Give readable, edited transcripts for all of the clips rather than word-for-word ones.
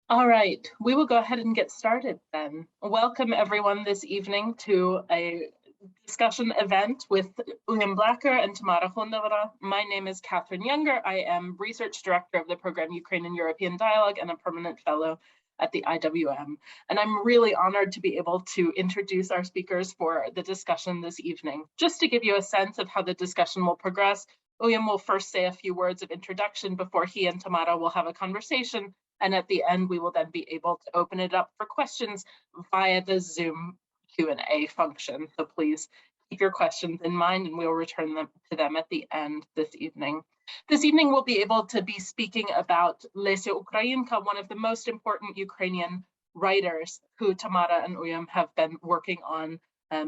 All right, we will go ahead and get started then. Welcome everyone this evening to a discussion event with Uilleam and Tamara Hundorova. My name is Catherine Younger. I am Research Director of the program Ukrainian-European Dialogue and a Permanent Fellow at the IWM. And I'm really honored to be able to introduce our speakers for the discussion this evening. Just to give you a sense of how the discussion will progress, Uilleam will first say a few words of introduction before he and Tamara will have a conversation. And at the end, we will then be able to open it up for questions via the Zoom Q&A function. So please keep your questions in mind and we'll return them to them at the end this evening. This evening, we'll be able to be speaking about Lesia Ukrainka, one of the most important Ukrainian writers who Tamara and Uilleam have been working on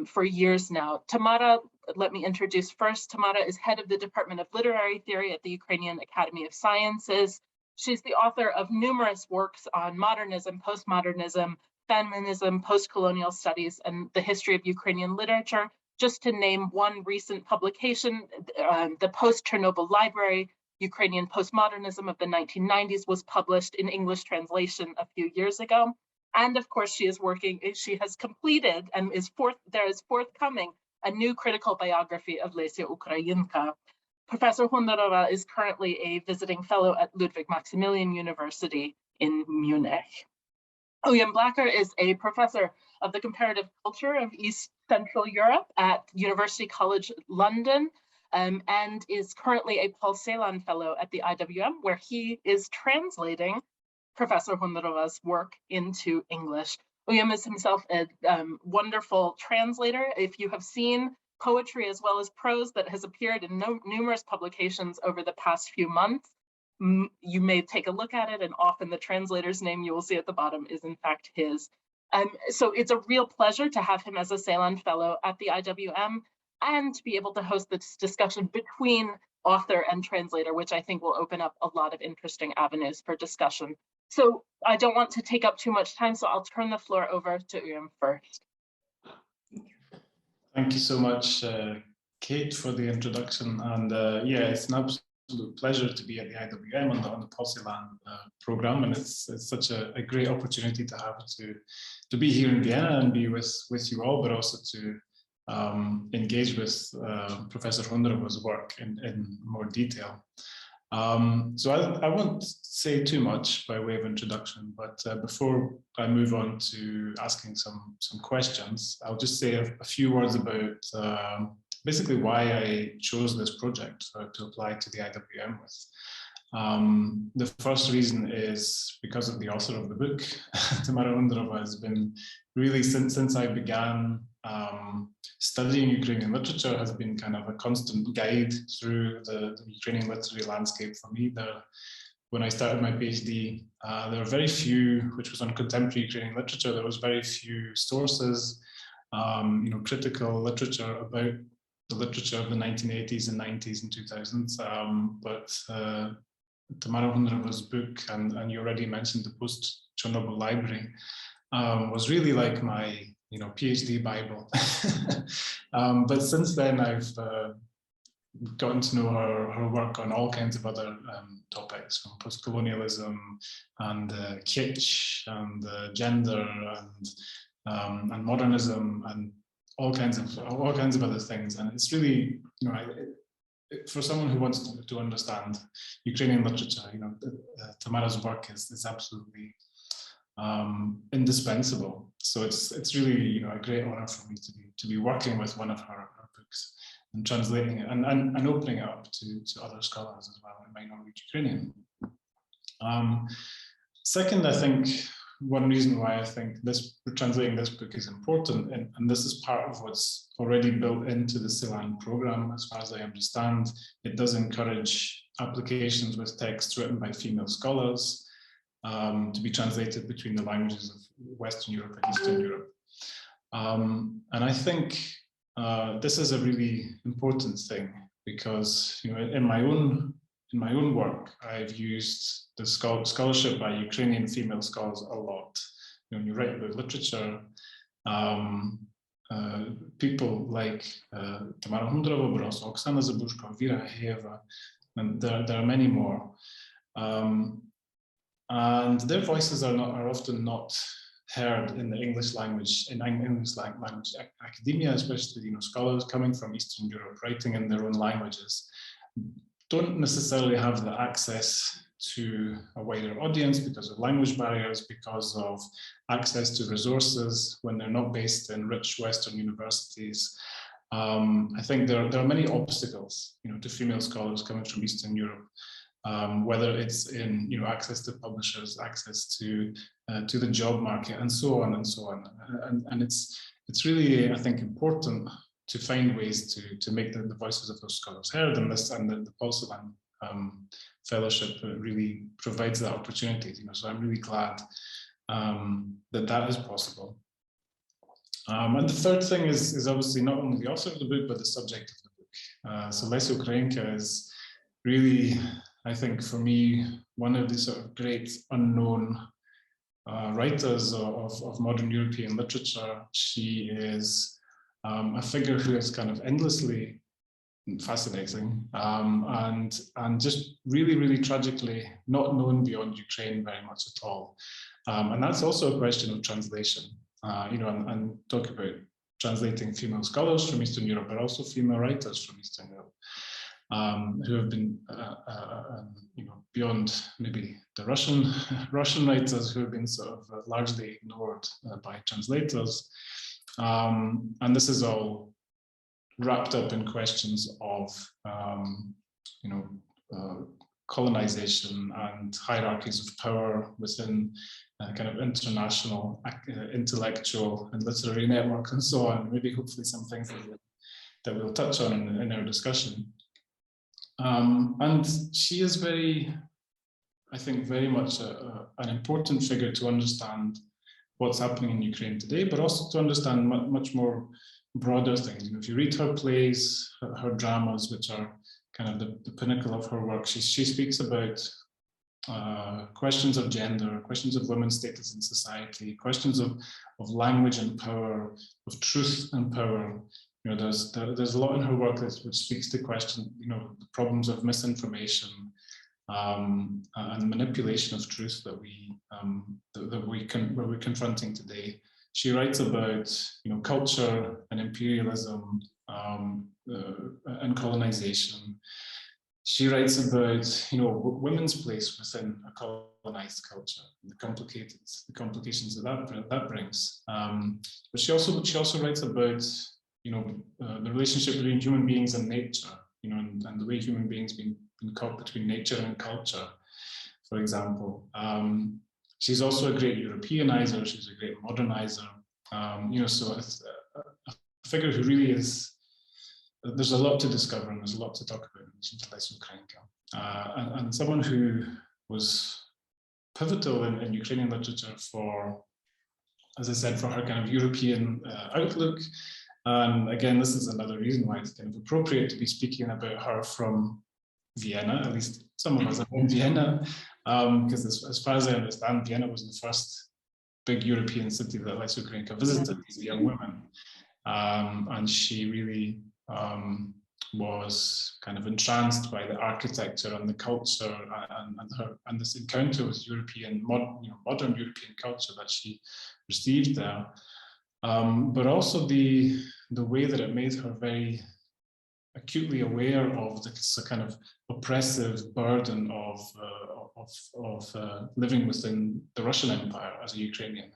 for years now. Tamara, let me introduce first. Tamara is head of the Department of Literary Theory at the Ukrainian Academy of Sciences. She's the author of numerous works on modernism, postmodernism, feminism, post-colonial studies, and the history of Ukrainian literature. Just to name one recent publication, the Post-Chernobyl Library, Ukrainian Postmodernism of the 1990s was published in English translation a few years ago. And of course, she has completed and there is forthcoming a new critical biography of Lesia Ukrainka. Professor Hundorova is currently a visiting fellow at Ludwig Maximilian University in Munich. Uilleam is a professor of the comparative culture of East Central Europe at University College London, and is currently a Paul Celan Fellow at the IWM, where he is translating Professor Hundorova's work into English. Uilleam is himself a wonderful translator. If you have seen poetry as well as prose that has appeared in numerous publications over the past few months, you may take a look at it, and often the translator's name you will see at the bottom is in fact his. So it's a real pleasure to have him as a Celan Fellow at the IWM and to be able to host this discussion between author and translator, which I think will open up a lot of interesting avenues for discussion. So I don't want to take up too much time, so I'll turn the floor over to Uilleam first. Thank you so much, Kate, for the introduction. And yeah, it's an absolute pleasure to be at the IWM on the Paul Celan program, and it's such a great opportunity to have to be here in Vienna and be with you all, but also to engage with Professor Hundorova's work in more detail. So I won't say too much by way of introduction, but before I move on to asking some questions, I'll just say a few words about basically why I chose this project to apply to the IWM with. The first reason is because of the author of the book. Tamara Hundorova has been really, since I began studying Ukrainian literature, has been kind of a constant guide through the Ukrainian literary landscape for me. When I started my PhD, there were very few, which was on contemporary Ukrainian literature, there was very few sources, critical literature about the literature of the 1980s and 90s and 2000s. But Tamara Hundorova's book, and you already mentioned the Post-Chernobyl Library, was really like my PhD Bible. But since then, I've gotten to know her work on all kinds of other topics, from post-colonialism and kitsch and gender and modernism and all kinds of other things. And it's really, for someone who wants to understand Ukrainian literature, Tamara's work is absolutely indispensable. So it's really a great honor for me to be working with one of her books and translating it and opening it up to other scholars as well who might not read Ukrainian. Second, I think one reason why I think translating this book is important, and this is part of what's already built into the Celan program, as far as I understand. It does encourage applications with texts written by female scholars to be translated between the languages of Western Europe and Eastern Europe. And I think this is a really important thing because, in my own work, I've used the scholarship by Ukrainian female scholars a lot. When you write about literature, people like Tamara Hundorova, but also Oksana Zabushko, Vera Heva, and there are many more. and their voices are often not heard in the English language, language academia, especially scholars coming from Eastern Europe writing in their own languages don't necessarily have the access to a wider audience because of language barriers, because of access to resources when they're not based in rich Western universities. I think there are many obstacles, to female scholars coming from Eastern Europe, whether it's in access to publishers, access to the job market, and so on and so on. And it's really, I think, important to find ways to make the voices of those scholars heard, and the Pulseland Fellowship really provides that opportunity. So I'm really glad that is possible. And the third thing is obviously not only the author of the book, but the subject of the book. So Lesia Ukrainka is really, I think, for me, one of the sort of great unknown writers of modern European literature. She is a figure who is kind of endlessly fascinating and just really, really tragically not known beyond Ukraine very much at all. And that's also a question of translation, and talk about translating female scholars from Eastern Europe, but also female writers from Eastern Europe, who have been, beyond maybe the Russian writers who have been sort of largely ignored by translators. And this is all wrapped up in questions of, colonization and hierarchies of power within kind of international intellectual and literary network and so on. Maybe hopefully some things that we'll touch on in our discussion. And she is I think very much an important figure to understand what's happening in Ukraine today, but also to understand much more broader things. If you read her plays, her dramas, which are kind of the pinnacle of her work, she speaks about questions of gender, questions of women's status in society, questions of language and power, of truth and power. There's a lot in her work which speaks to question, the problems of misinformation and the manipulation of truth that we're confronting today. She writes about, culture and imperialism and colonization. She writes about, women's place within a colonized culture, and the complications that brings. But she also writes about, the relationship between human beings and nature, and the way human beings being caught between nature and culture, for example. She's also a great Europeanizer. She's a great modernizer. So it's a figure who really is. There's a lot to discover and there's a lot to talk about in relation to Lesia Ukrainka, and someone who was pivotal in Ukrainian literature for, as I said, for her kind of European outlook. And again, this is another reason why it's kind of appropriate to be speaking about her from Vienna. At least some of us are in Vienna, because as far as I understand, Vienna was the first big European city that Lesia Ukrainka visited as a young woman. And she really was kind of entranced by the architecture and the culture and this encounter with modern European culture that she received there. But also the way that it made her very acutely aware of the kind of oppressive burden of living within the Russian Empire as a Ukrainian,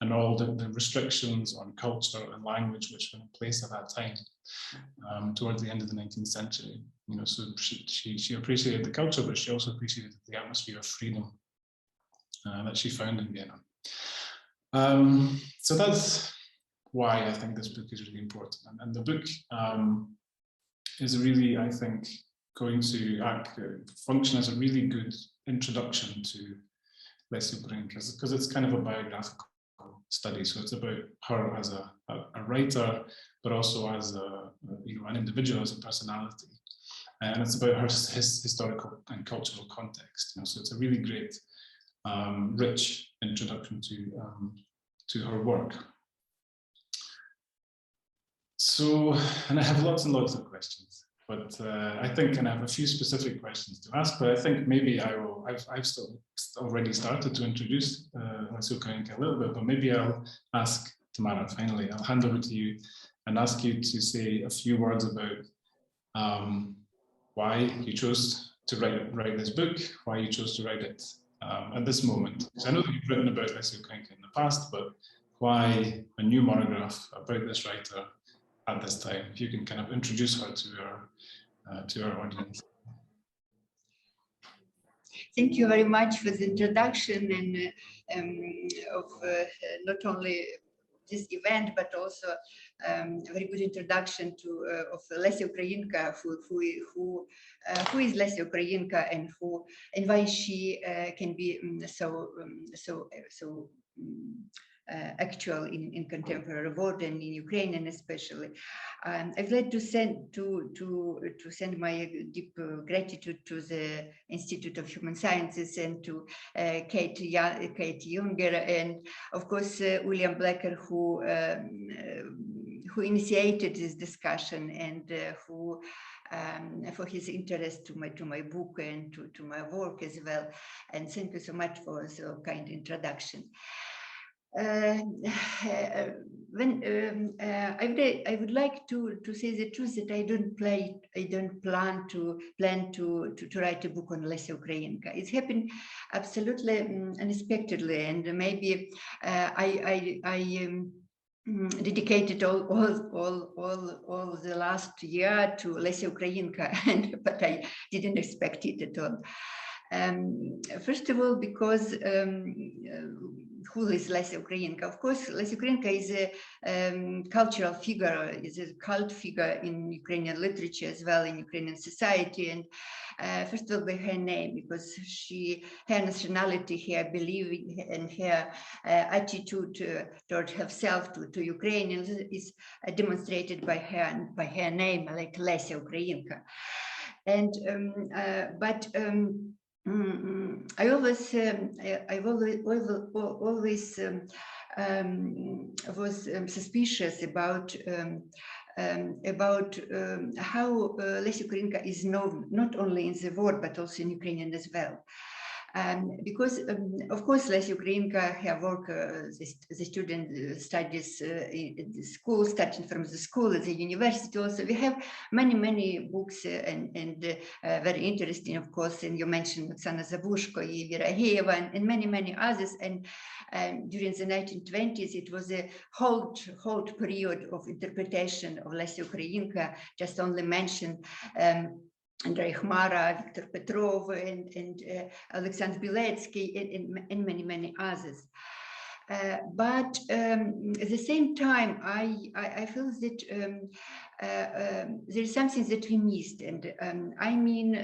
and all the restrictions on culture and language which were in place at that time, towards the end of the 19th century. So she appreciated the culture, but she also appreciated the atmosphere of freedom that she found in Vienna. So that's why I think this book is really important. And the book is really, I think, going to function as a really good introduction to Lesia Ukrainka, because it's kind of a biographical study. So it's about her as a writer, but also as an individual, as a personality, and it's about her historical and cultural context. So it's a really great, rich introduction to her work. So, and I have lots and lots of questions. But I think, and I have a few specific questions to ask, but I think maybe I've still already started to introduce Lesia Ukrainka a little bit, but maybe I'll ask Tamara finally. I'll hand over to you and ask you to say a few words about why you chose to write this book, why you chose to write it at this moment. Because I know that you've written about Lesia Ukrainka in the past, but why a new monograph about this writer at this time? If you can kind of introduce her to our audience. Thank you very much for the introduction and of not only this event, but also a very good introduction to of Lesia Ukrainka, who is Lesia Ukrainka and why she can be so actual in contemporary world and in Ukrainian especially. I'd like to send my deep gratitude to the Institute of Human Sciences and to Kate Junger and of course Uilleam Blacker, who initiated this discussion and who for his interest to my book and to my work as well. And thank you so much for so kind introduction. I would like to say the truth that I don't plan to write a book on Lesia Ukrainka. It's happened absolutely unexpectedly, and maybe I dedicated all the last year to Lesia Ukrainka, but I didn't expect it at all. First of all, because who is Lesia Ukrainka? Of course, Lesia Ukrainka is a cultural figure, is a cult figure in Ukrainian literature as well, in Ukrainian society. And first of all, by her name, because her nationality, her belief, and her attitude toward herself, to Ukrainians, is demonstrated by her name, like Lesia Ukrainka. And I always was suspicious about how Lesia Ukrainka is known not only in the world but also in Ukrainian as well. Because of course Lesia Ukrainka, her work, the student studies in the school, starting from the school at the university. Also, we have many books and very interesting, of course. And you mentioned Oksana Zabushko, Viraheva, and many others. And during the 1920s, it was a whole period of interpretation of Lesia Ukrainka. Just only mention Andrei Khmara, Viktor Petrov, and Alexander Biletsky, and many others. But at the same time, I feel that there is something that we missed, and I mean,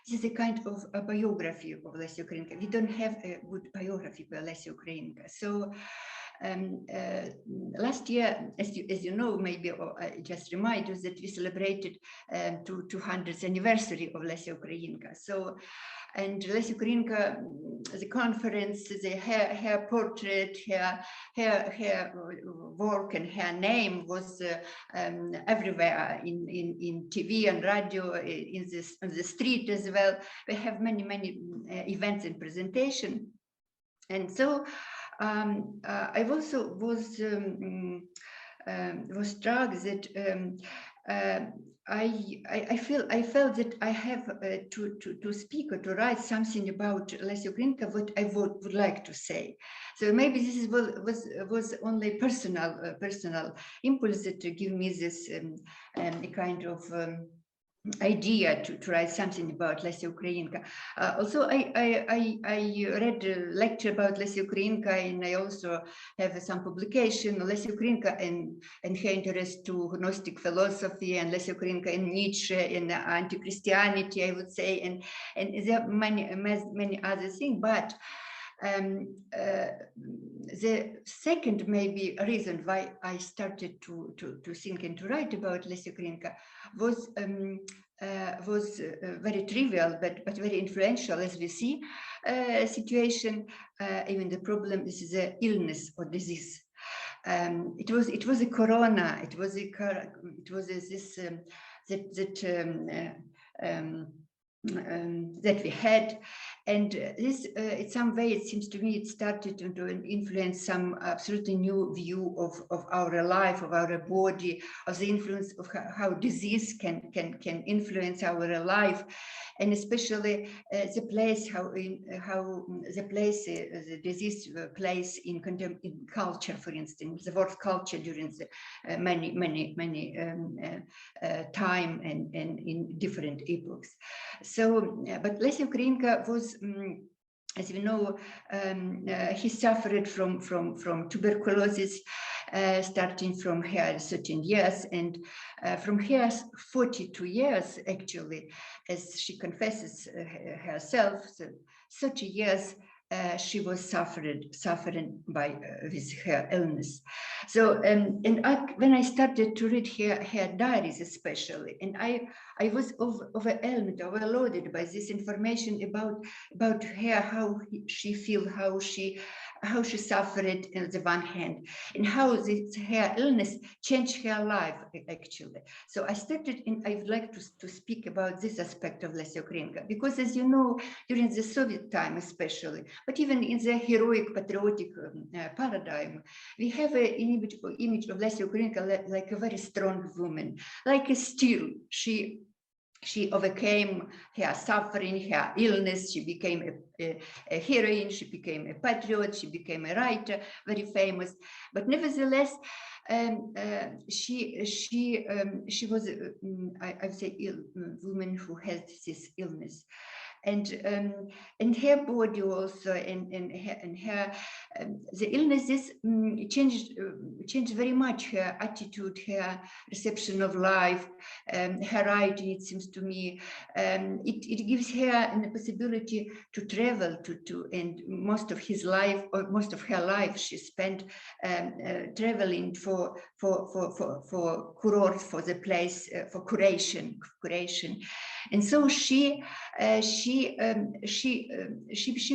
this is a kind of a biography of Lesia Ukrainka. We don't have a good biography by Lesia Ukrainka. So last year, as you know, maybe I just remind you that we celebrated 200th anniversary of Lesia Ukrainka. So, and Lesia Ukrainka, the conference, her portrait, her work, and her name was everywhere in TV and radio, on the street as well. We have many events and presentation, and so. I also was struck that I felt that I have to speak or to write something about Lesia Ukrainka, what I would like to say. So maybe this was only personal impulse that give me this a kind of idea to write something about Lesia Ukrainka. Also, I read a lecture about Lesia Ukrainka, and I also have some publication on Lesia Ukrainka and her interest to Gnostic philosophy, and Lesia Ukrainka and Nietzsche and anti-Christianity, I would say, and there are many other things. But the second maybe reason why I started to think and to write about Lesia Ukrainka was very trivial but very influential, as we see situation. Even the problem is the illness or disease. It was a corona. It was this that we had. And this, in some way, it seems to me, it started to influence some absolutely new view of our life, of our body, of the influence of how disease can influence our life, and especially the place, the disease plays in culture, for instance, the world culture during the many time and in different epochs. So, but Lesia Ukrainka was, as we know, he suffered from tuberculosis, starting from her 13 years, and from her 42 years, actually, as she confesses herself, so 30 years she was suffering by with her illness. So when I started to read her diaries, especially, and I was overloaded by this information about her, how she feel, how she suffered on the one hand, and how her illness changed her life, actually. So I started, and I would like to speak about this aspect of Lesia Ukrainka, because, as you know, during the Soviet time especially, but even in the heroic patriotic paradigm, we have an image of Lesia Ukrainka like a very strong woman, like a steel. She overcame her suffering, her illness. She became a heroine. She became a patriot. She became a writer, very famous. But nevertheless, she was, I would say, woman who had this illness. And her body also, and her the illnesses changed very much her attitude, her reception of life, her writing. It seems to me it gives her the possibility to travel and most of his life, or most of her life, she spent traveling for kurort, for the place, for curation, and so she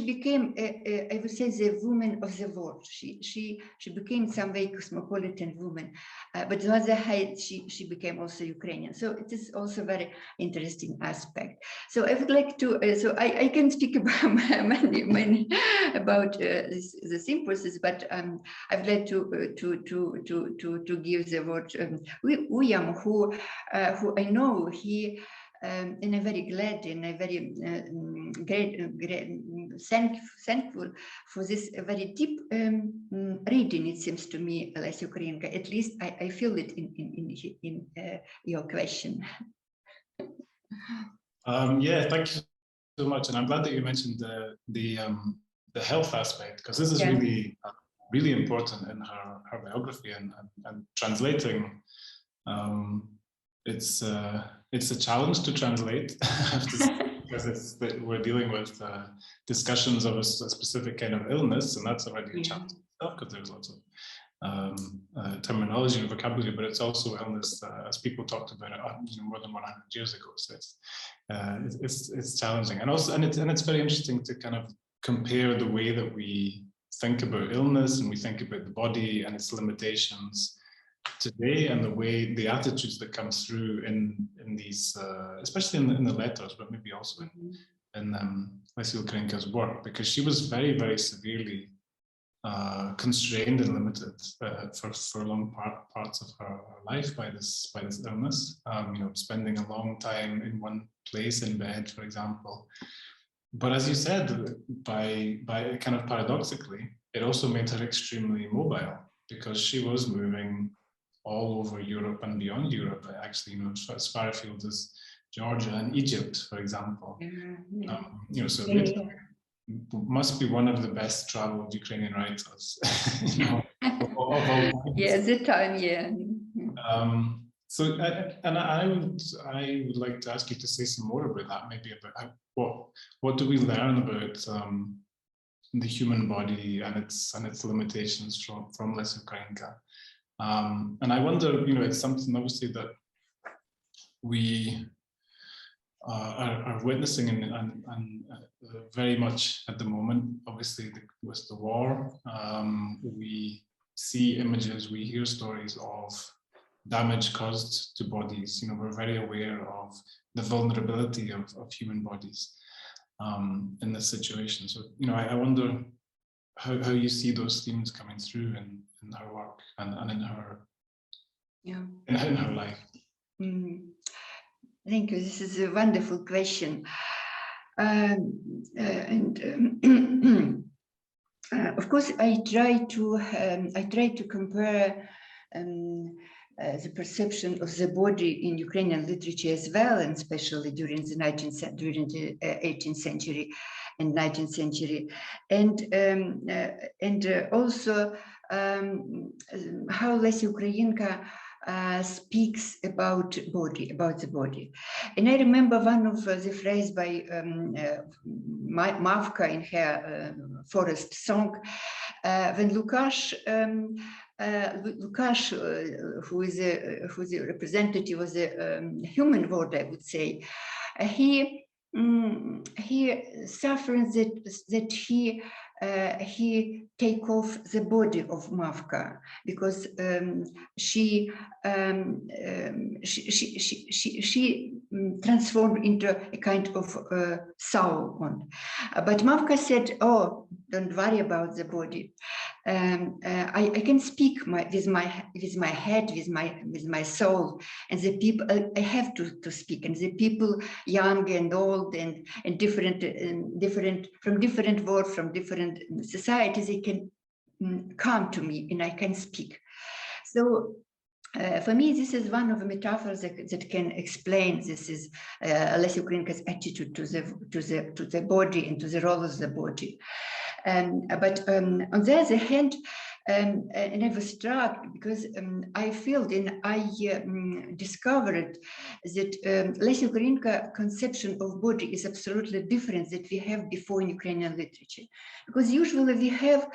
became, I would say, the woman of the world. She became some way cosmopolitan woman, but on the other hand, she became also Ukrainian. So it is also a very interesting aspect. So I would like to, so I can speak about many about the impulses, but I would like to give the word Uilleam, who I know he. And I'm very glad and I'm very thankful for this very deep reading, it seems to me, Lesia Ukrainka. At least I feel it in your question. Yeah, thank you so much. And I'm glad that you mentioned the health aspect, because this is really important in her biography and translating. It's a challenge to translate because we're dealing with discussions of a specific kind of illness, and that's already a challenge itself, because there's lots of terminology and vocabulary, but it's also illness as people talked about it more than 100 years ago. So it's challenging, and it's very interesting to kind of compare the way that we think about illness and we think about the body and its limitations today, and the way the attitudes that come through in these, especially in the letters, but maybe also in Lesia Ukrainka's work, because she was very, very severely constrained and limited for long parts of her life by this illness. Spending a long time in one place in bed, for example. But as you said, by kind of paradoxically, it also made her extremely mobile, because she was moving all over Europe and beyond Europe, actually, as far afield as Georgia and Egypt, for example. So it must be one of the best traveled Ukrainian writers. of all time. Yeah, the time, yeah. So, and I would like to ask you to say some more about that, maybe about what do we learn about the human body and its limitations from Lesia Ukrainka. And I wonder, it's something obviously that we are witnessing and very much at the moment. Obviously, with the war, we see images, we hear stories of damage caused to bodies. You know, we're very aware of the vulnerability of human bodies in this situation. So, you know, I wonder how you see those themes coming through in her work and in her in her life. Thank you. This is a wonderful question. Of course, I try to compare the perception of the body in Ukrainian literature as well, and especially during the 18th century and 19th century, and also how Lesia Ukrainka speaks about the body. And I remember one of the phrase by Mavka in her Forest Song, when Lukash, who is a representative of the human world, I would say, he suffers that he take off the body of Mavka because she transformed into a kind of soul. But Mavka said, "Oh, don't worry about the body. I can speak with my head, with my soul, and the people I have to speak, and the people young and old and different from different worlds, from different societies, they can come to me and I can speak." So for me, this is one of the metaphors that can explain. This is Lesia Ukrainka's attitude to the body and to the role of the body. But on the other hand, and I was struck because I felt and I discovered that Lesia Ukrainka conception of body is absolutely different that we have before in Ukrainian literature, because usually we have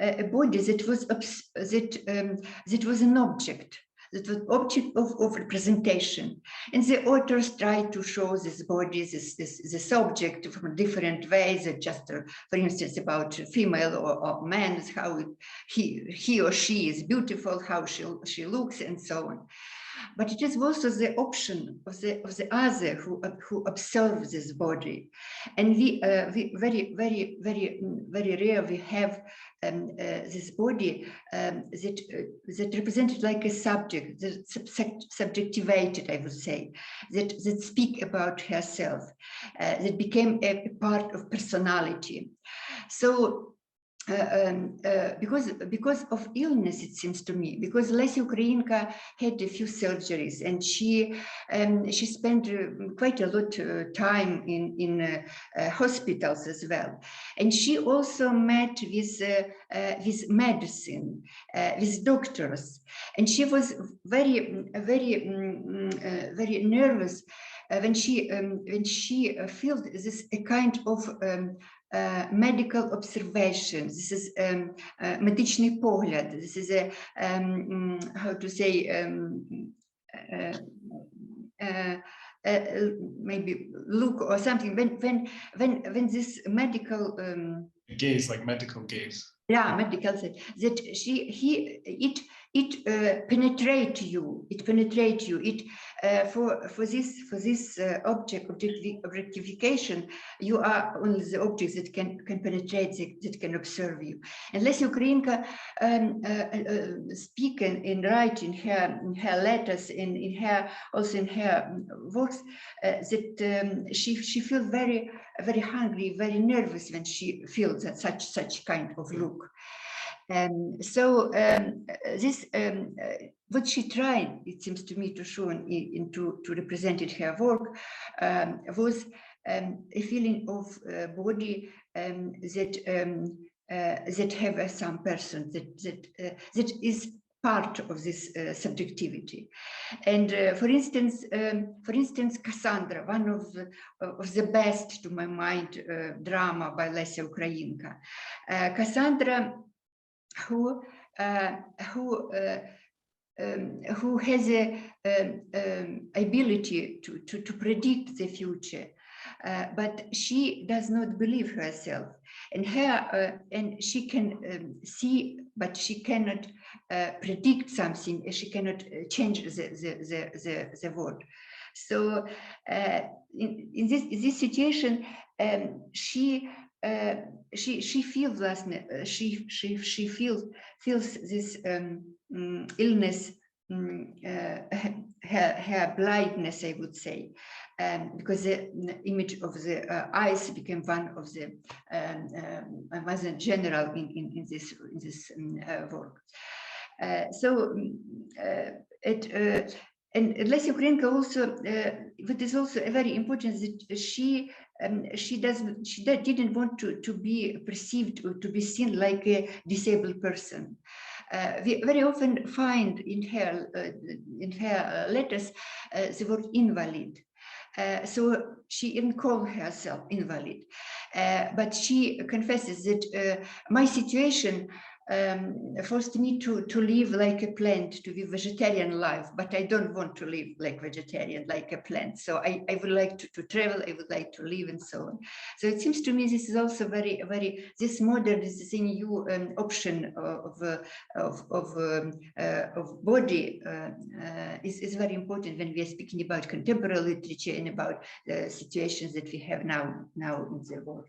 a body that was an object. That was object of representation, and the authors try to show this body, this object from different ways. Just, for instance, about female or man, how he or she is beautiful, how she looks, and so on. But it is also the option of the other who observes this body, and we very rare we have this body that represented like a subject, that subjectivated, I would say, that speak about herself, that became a part of personality. So. Because of illness, it seems to me, because Lesia Ukrainka had a few surgeries, and she spent quite a lot of time in hospitals as well, and she also met with medicine, with doctors, and she was very nervous when she felt this a kind of medical observation. This is medичний погляд. This is a how to say maybe look or something. When this medical gaze, like medical gaze. Yeah, medical that it penetrates you. It penetrates you. It for this objectification, you are only the objects that can penetrate, that can observe you. And Lesia Ukrainka speak and write in her letters, in her works, that she feels very hungry, very nervous when she feels that such kind of look. So this what she tried, it seems to me, to show to represent in her work was a feeling of body that have some person that is part of this subjectivity. And for instance, Cassandra, one of the best, to my mind, drama by Lesia Ukrainka. Cassandra, who has a ability to predict the future, but she does not believe herself, and she can see, but she cannot predict something. She cannot change the world. So in this situation, she feels this illness, her blindness, I would say, because the image of the eyes became one of the wasn't general in this work. And Lesia Ukrainka also, what is also very important, that she didn't want to be perceived or to be seen like a disabled person. We very often find in her letters the word invalid. So she even called herself invalid, but she confesses that my situation forced me to live like a plant, to be vegetarian life, but I don't want to live like vegetarian, like a plant. So I would like to travel, I would like to live, and so on. So it seems to me this is also this modern, this new option of body is very important when we are speaking about contemporary literature and about the situations that we have now in the world.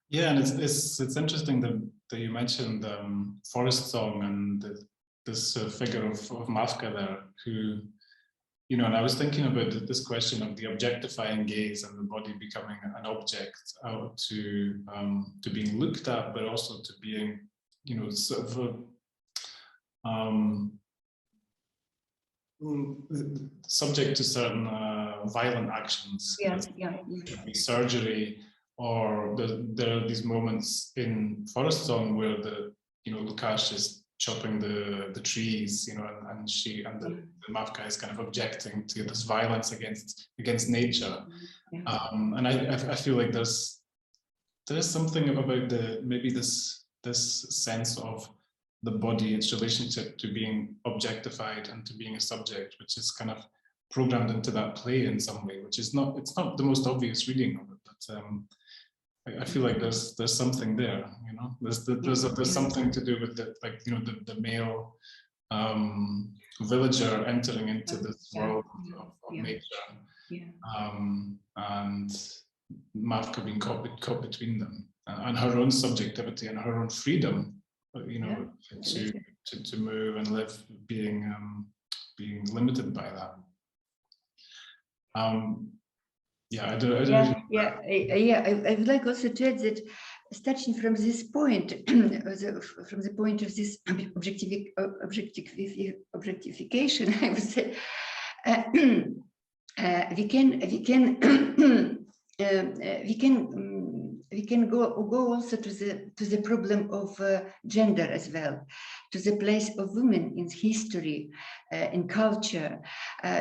Yeah, and it's interesting that you mentioned Forest Song and this figure of Mavka there, who, you know, and I was thinking about this question of the objectifying gaze and the body becoming an object out to being looked at, but also to being, you know, sort of subject to certain violent actions. Could be surgery, or there are these moments in Forest Song where Lukash is chopping the trees, you know, and the Mavka is kind of objecting to this violence against nature. And I feel like there is something about maybe this sense of the body, its relationship to being objectified and to being a subject, which is kind of programmed into that play in some way, which is it's not the most obvious reading of it, but I feel like there's something there, you know. There's something to do with the male villager entering into this world of nature, and Mavka being caught between them, and her own subjectivity and her own freedom, you know, to move and live, being limited by that. I would like also to add that, starting from this point, from the point of this objectification, I would say, we can go also to the problem of gender as well, to the place of women in history, in culture,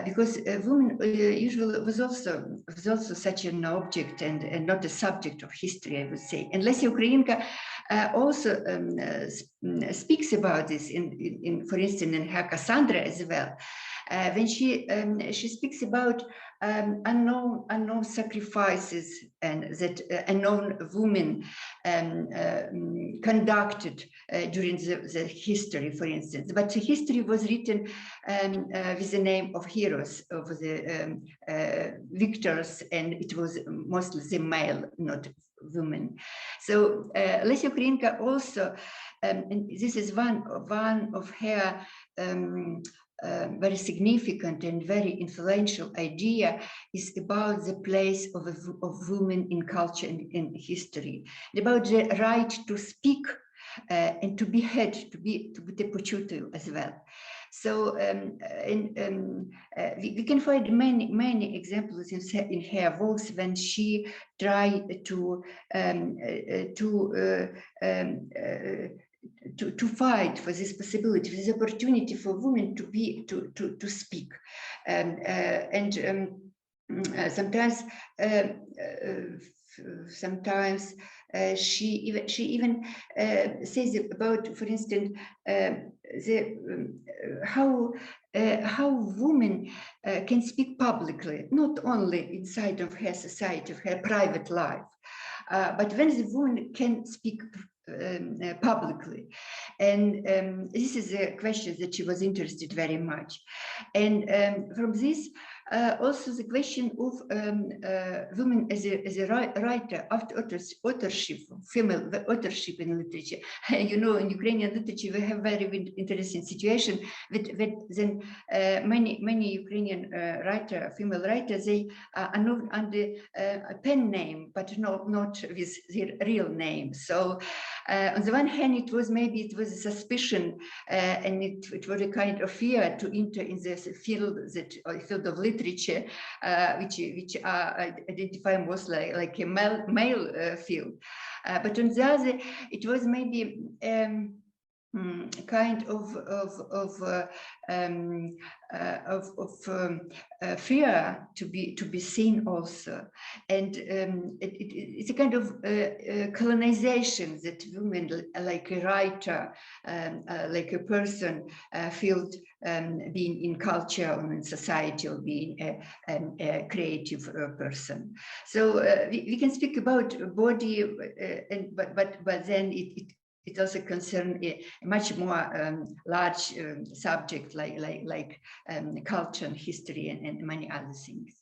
because women usually was also such an object and not a subject of history, I would say. And Lesia Ukrainka also speaks about this in for instance in her Cassandra as well, when she speaks about unknown sacrifices and that unknown women conducted during the history, for instance. But the history was written with the name of heroes, of the victors, and it was mostly the male, not women. So Lesia Ukrainka also, and this is one of her very significant and very influential idea, is about the place of women in culture and in history, about the right to speak and to be heard, to be the pochutu as well. So we can find many examples in her works when she tried to fight for this possibility, for this opportunity for women to speak, sometimes she even says about, for instance, how women can speak publicly, not only inside of her society, of her private life, but when the woman can speak publicly. And this is a question that she was interested very much. And from this, also the question of women as a writer, after authorship, female authorship in literature. You know, in Ukrainian literature, we have very interesting situation with then many Ukrainian female writers, they are known under a pen name, but not with their real name. So on the one hand, it was a suspicion, and it was a kind of fear to enter in this field of literature, which are identified most like a male field. But on the other, it was maybe kind of fear to be seen also, and it's a kind of colonization that women, like a writer, like a person, feel being in culture or in society, or being a creative person. So we can speak about body, but then it also concerns a much more large subject like culture and history and many other things.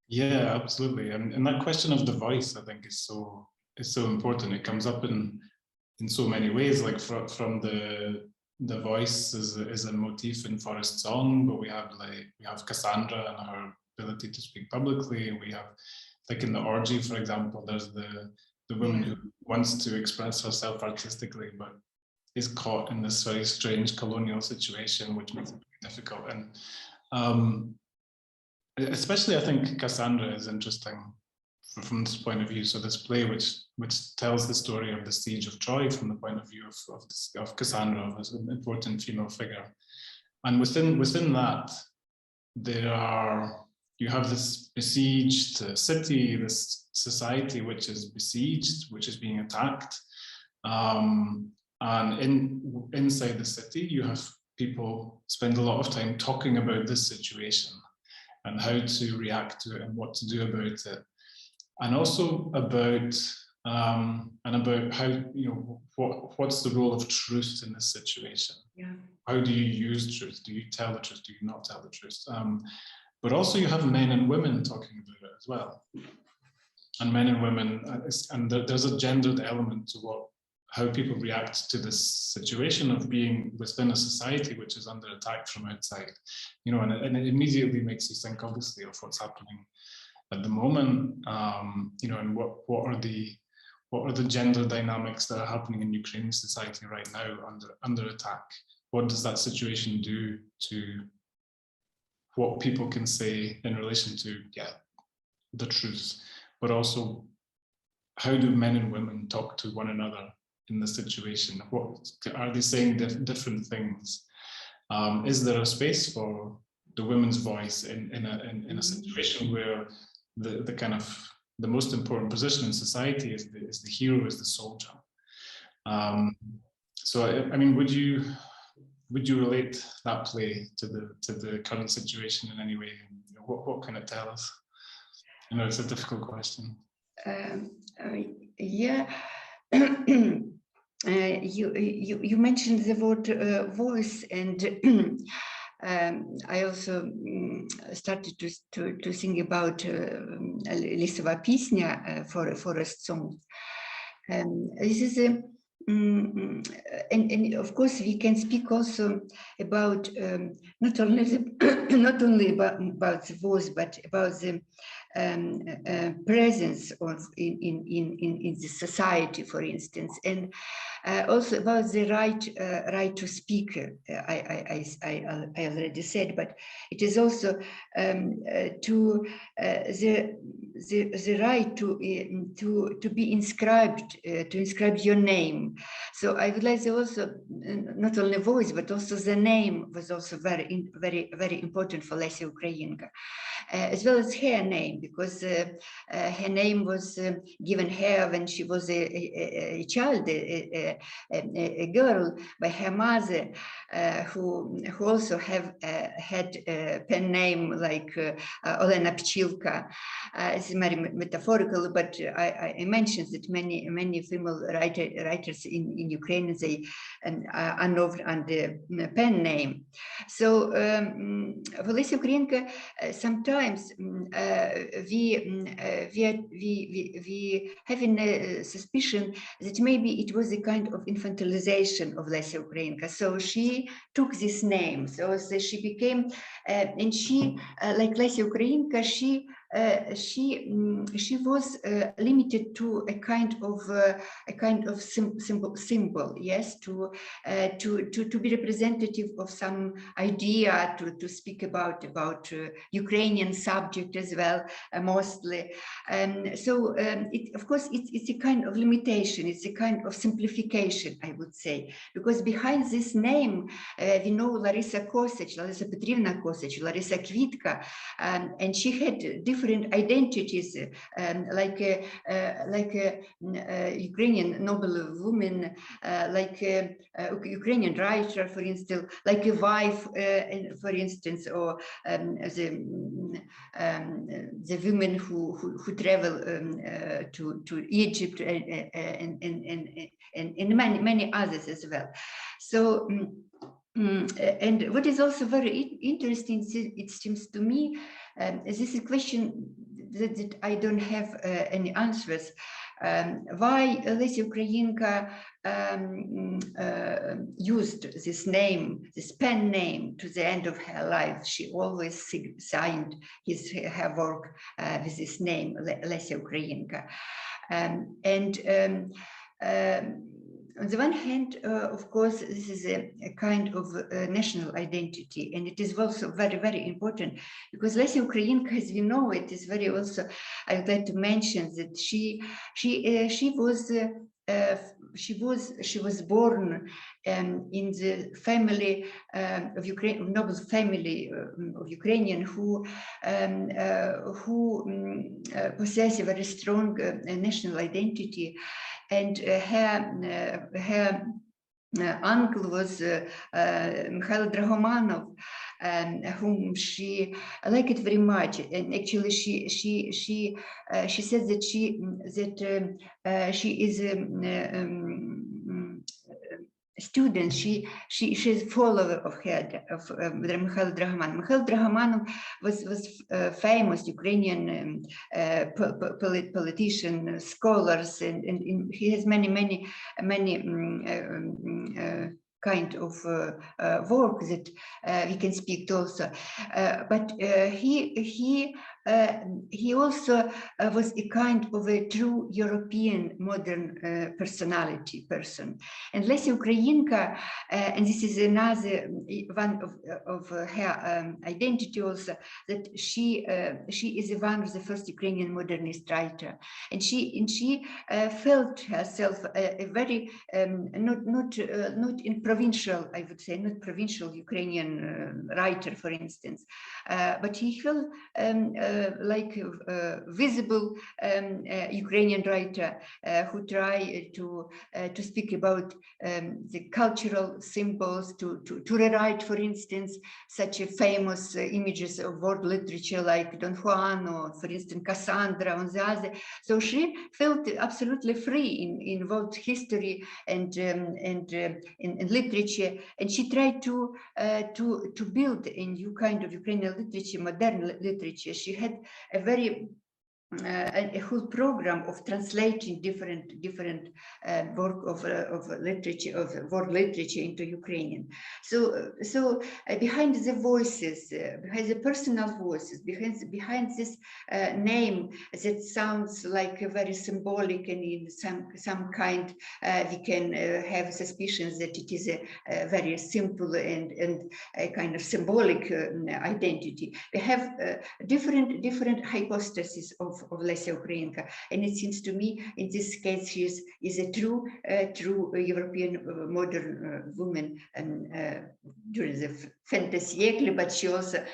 Yeah, absolutely. And that question of the voice, I think, is so important. It comes up in so many ways, like from the voice is a motif in Forest Song, but we have Cassandra and her ability to speak publicly. We have, like in the orgy, for example, there's the woman who wants to express herself artistically, but is caught in this very strange colonial situation, which makes it very difficult. And especially, I think Cassandra is interesting from this point of view. So this play, which tells the story of the siege of Troy from the point of view of Cassandra as an important female figure, and within that, you have this besieged city, this society which is besieged, which is being attacked, and inside the city, you have people spend a lot of time talking about this situation and how to react to it and what to do about it, and also about how, what's the role of truth in this situation? Yeah. How do you use truth? Do you tell the truth? Do you not tell the truth? But also you have men and women talking about it as well. And men and women, and there's a gendered element to how people react to this situation of being within a society which is under attack from outside. And it immediately makes you think, obviously, of what's happening at the moment, and what are the gender dynamics that are happening in Ukrainian society right now under attack? What does that situation do to what people can say in relation to the truth, but also how do men and women talk to one another in the situation? What are they saying? Different things. Is there a space for the women's voice in a situation where the kind of the most important position in society is the hero, is the soldier? So I mean, would you relate that play to the current situation in any way? What can it tell us? It's a difficult question. Yeah. You mentioned the word voice, and I also started to think about Lisova Pisня for Forest Song. This is a and of course we can speak also about not only about the voice, but about the presence of in the society, for instance, and also about the right to speak. I already said, but it is also to the right to be inscribed, to inscribe your name. So I would like to also, not only voice, but also the name was also very important for Lesia Ukrainka, as well as her name, because her name was given her when she was a child, a girl, by her mother, who also had a pen name like Olena Pchilka. It's very metaphorical, but I mentioned that many female writers in Ukraine, they are known under pen name. So for Lesia Ukrainka, sometimes we having a suspicion that maybe it was a kind of infantilization of Lesia Ukrainka. So she took this name, so she became, and she, like Lesia Ukrainka, she was limited to a kind of symbol, yes, to be representative of some idea, to speak about Ukrainian subject as well, mostly. So of course it's a kind of limitation, it's a kind of simplification, I would say, because behind this name we know Larysa Kosach, Larysa Petrivna Kosach, Larysa Kvitka, and she had different identities, like a Ukrainian noble woman, like a Ukrainian writer, for instance, like a wife, for instance, or the women who travel to Egypt and many others as well. So. And what is also very interesting, it seems to me, this is a question that I don't have any answers. Why Lesia Ukrainka used this name, this pen name, to the end of her life? She always signed her work with this name, Lesia Ukrainka. On the one hand, of course, this is a kind of national identity, and it is also very important, because Lesia Ukrainka, as we know it, is very also, I would like to mention that she was born in the family of Ukraine, noble family of Ukrainian, who possess a very strong national identity. And her uncle was Mikhail Dragomanov, whom she liked very much. And actually, she said that she is student. She's a follower of Mikhail Dragomanov. Mikhail Dragomanov was famous Ukrainian politician, scholars, and he has many kind of work that we can speak to also. But he also was a kind of a true European modern personality person. And Lesia Ukrainka, and this is another one of her identity also, that she is one of the first Ukrainian modernist writer, and she felt herself a very not in provincial, I would say, not provincial Ukrainian writer, for instance, but he felt like a visible Ukrainian writer who tried to speak about the cultural symbols, to rewrite, for instance, such a famous images of world literature like Don Juan, or for instance Cassandra on the other. So she felt absolutely free in world history and in literature, and she tried to build a new kind of Ukrainian literature, modern literature. She had a very a whole program of translating different work of literature, of world literature, into Ukrainian. So behind the voices, behind the personal voices, behind this name that sounds like a very symbolic, and in some kind we can have suspicions that it is a very simple and a kind of symbolic identity. We have different hypostases of Lesia Ukrainka. And it seems to me, in this case, she is a true European modern woman during the 20th century, but she also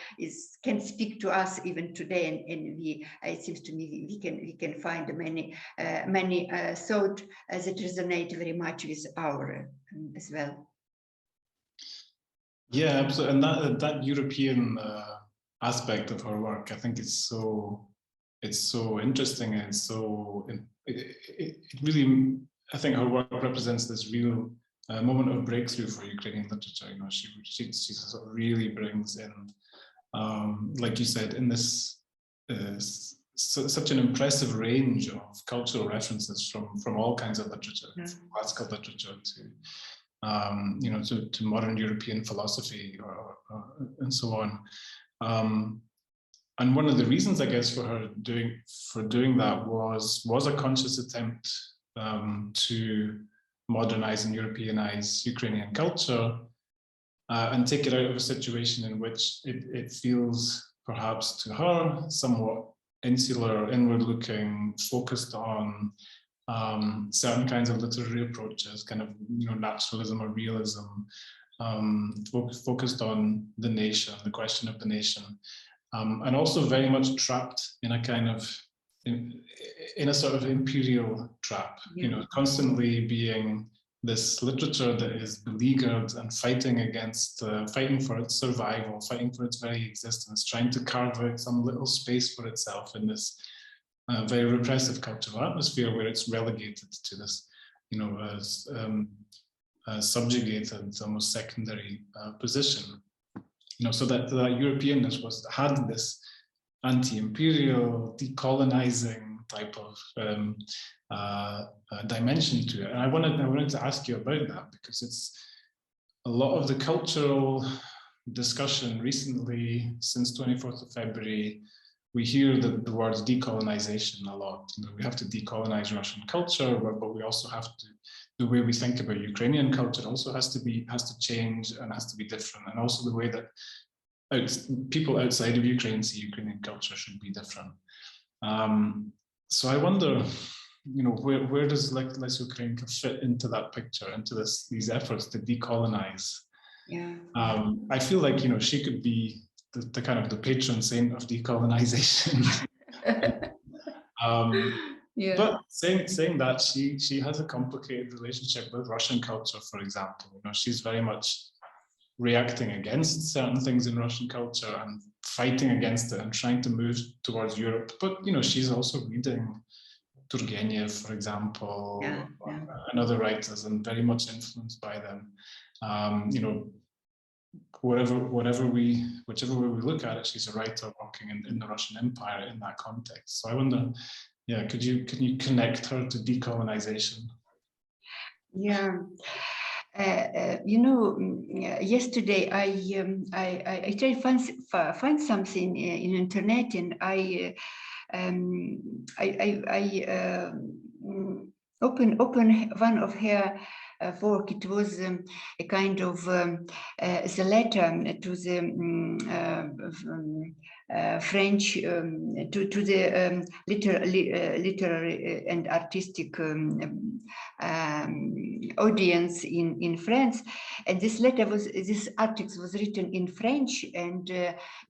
can speak to us even today. And it seems to me we can find many thoughts that resonate very much with our as well. Yeah, absolutely. And that European aspect of her work, I think it's so interesting, and it really, I think her work represents this real moment of breakthrough for Ukrainian literature. You know, she sort of really brings in, like you said, in this such an impressive range of cultural references from all kinds of literature, from classical literature to you know, to modern European philosophy and so on. And one of the reasons, I guess, for her doing that was a conscious attempt to modernize and Europeanize Ukrainian culture and take it out of a situation in which it feels, perhaps to her, somewhat insular, inward-looking, focused on certain kinds of literary approaches, kind of, you know, naturalism or realism, focused on the nation, the question of the nation, and also very much trapped in a kind of, in a sort of imperial trap, you know, constantly being this literature that is beleaguered and fighting against, fighting for its survival, fighting for its very existence, trying to carve out some little space for itself in this very repressive cultural atmosphere where it's relegated to this, you know, subjugated, almost secondary position. You know, so that Europeanness had this anti-imperial, decolonizing type of dimension to it. And I wanted to ask you about that, because it's a lot of the cultural discussion recently, since 24th of February, we hear the words decolonization a lot. You know, we have to decolonize Russian culture, but we also have to, the way we think about Ukrainian culture also has to change and has to be different. And also the way that people outside of Ukraine see Ukrainian culture should be different. So I wonder, you know, where does Lesia Ukrainka fit into that picture, into these efforts to decolonize? Yeah. I feel like, you know, she could be the kind of the patron saint of decolonization. But saying that, she has a complicated relationship with Russian culture, for example. You know, she's very much reacting against certain things in Russian culture and fighting against it and trying to move towards Europe. But, you know, she's also reading Turgenev, for example, and other writers, and very much influenced by them. You know, whichever way we look at it, she's a writer working in the Russian Empire in that context. So I wonder, yeah, can you connect her to decolonization? Yeah. You know, yesterday I tried to find something in internet, and I open one of her work. It was a kind of the letter to the French, to the literary and artistic audience in France. And this article was written in French, and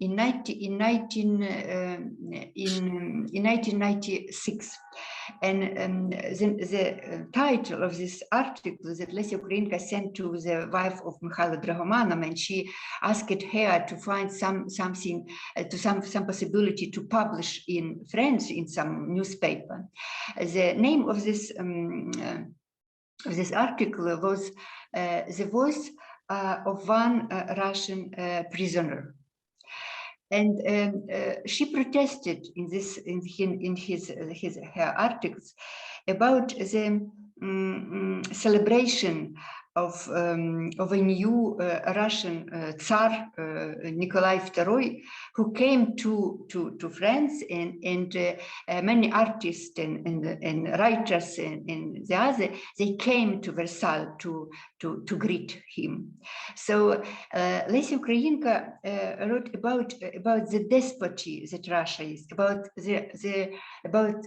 in 1996. And the title of this article that Lesia Ukrainka sent to the wife of Mikhail Dragomanov, and she asked her to find some possibility to publish in French in some newspaper. The name of this article was "The Voice of One Russian Prisoner." And she protested in her articles about the celebration of a new Russian Tsar, Nikolai II, who came to France, and many artists and writers and the other, they came to Versailles to greet him. So Lesia Ukrainka wrote about the despoty that Russia is, about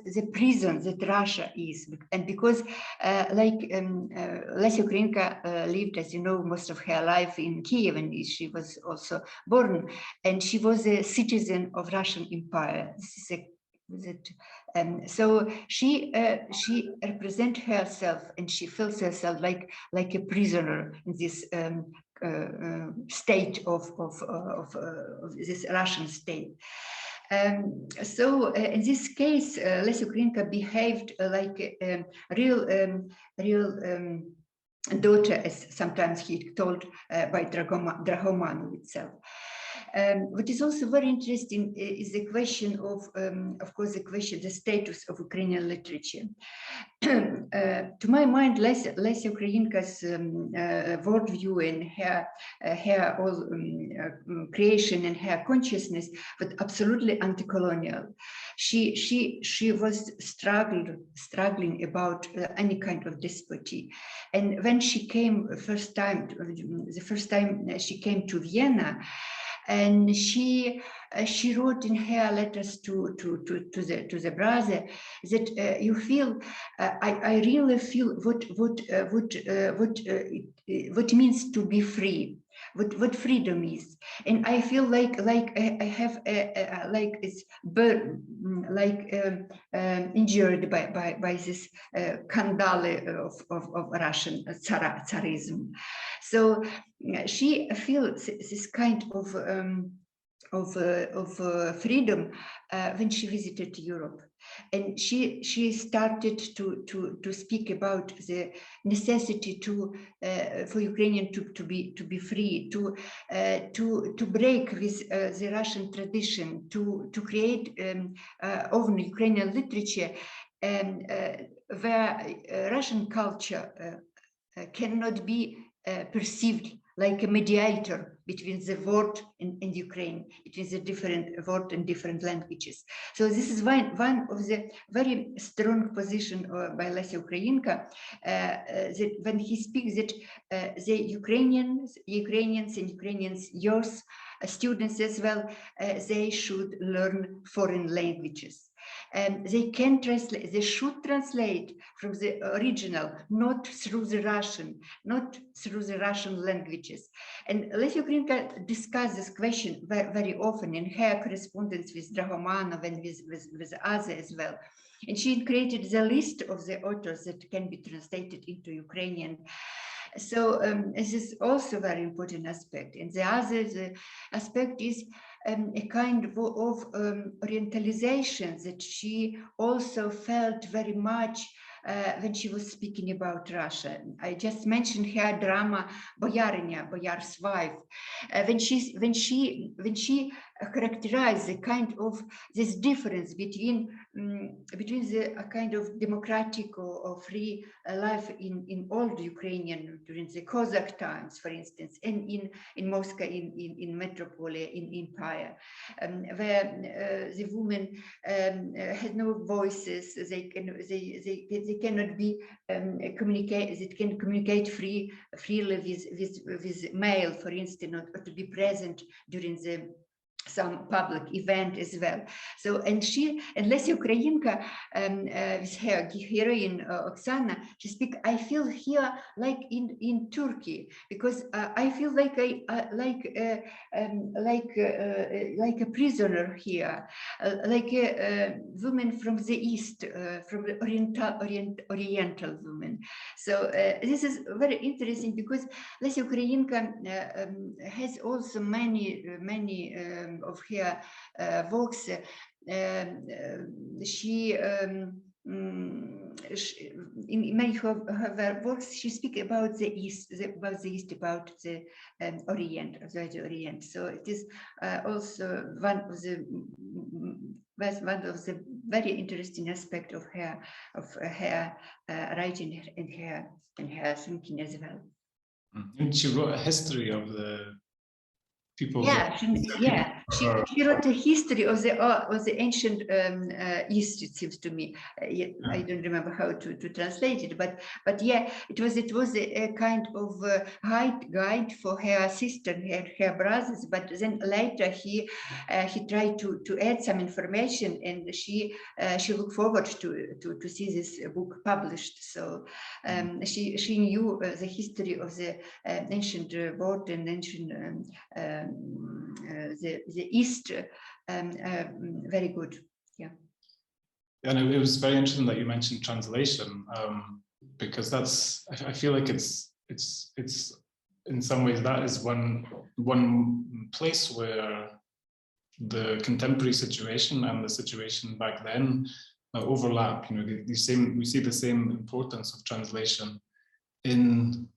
the prison that Russia is, and because Lesia Ukrainka lived, as you know, most of her life in Kiev, and she was also born, and she was a citizen of Russian Empire. This is so she represents herself, and she feels herself like a prisoner in this state of this Russian state. So in this case, Lesia Ukrainka behaved like a real daughter, as sometimes he told by Drahomanov itself. What is also very interesting is the question of course, the status of Ukrainian literature. To my mind, Lesia Ukrainka's worldview and her creation and her consciousness was absolutely anti-colonial. She was struggling about any kind of despoty, and when she came the first time she came to Vienna, and she wrote in her letters to the brother that you feel, I really feel what it means to be free, what freedom is, and I feel like I have it's injured by this kandale of Russian Tsarism. So she feels this kind of freedom when she visited Europe, and she started to speak about the necessity for Ukrainian to be free, to break with the Russian tradition, to create own Ukrainian literature, where Russian culture cannot be perceived like a mediator between the world and Ukraine, between the different world and different languages. So this is one of the very strong position by Lesia Ukrainka, that when he speaks that the Ukrainians and Ukrainians youth, students as well, they should learn foreign languages. And they should translate from the original, not through the Russian languages. And Lesia Ukrainka discussed this question very often in her correspondence with Drahomanov and with others as well. And she created the list of the authors that can be translated into Ukrainian. So this is also a very important aspect. And the other aspect is a kind of orientalization that she also felt very much when she was speaking about Russia. I just mentioned her drama Boyarinya, Boyar's wife. When she characterized the kind of this difference between the kind of democratic or free life in old Ukrainian during the Kosach times, for instance, and in Moscow, in metropole, in empire, where the women had no voices, they cannot be communicate. They can communicate freely with male, for instance, or to be present during some public event as well. So, and Lesia Ukrainka, with her heroine Oksana, she speaks, I feel here like in Turkey, because I feel like a prisoner here, like a woman from the East, from the Oriental woman. So this is very interesting, because Lesia Ukrainka has also many of her works. In many of her works, she speaks about the East, about the Orient, the Orient. So it is also one of the very interesting aspects of her writing and her thinking as well. And she wrote a history of the people. Yeah, she wrote a history of the ancient East. It seems to me. I don't remember how to translate it, but yeah, it was a kind of guide for her sister, her brothers. But then later he tried to add some information, and she looked forward to see this book published. So she knew the history of the ancient world and ancient. The East very good. Yeah. And it was very interesting that you mentioned translation, because that's, I feel like it's in some ways that is one place where the contemporary situation and the situation back then overlap. You know, we see the same importance of translation in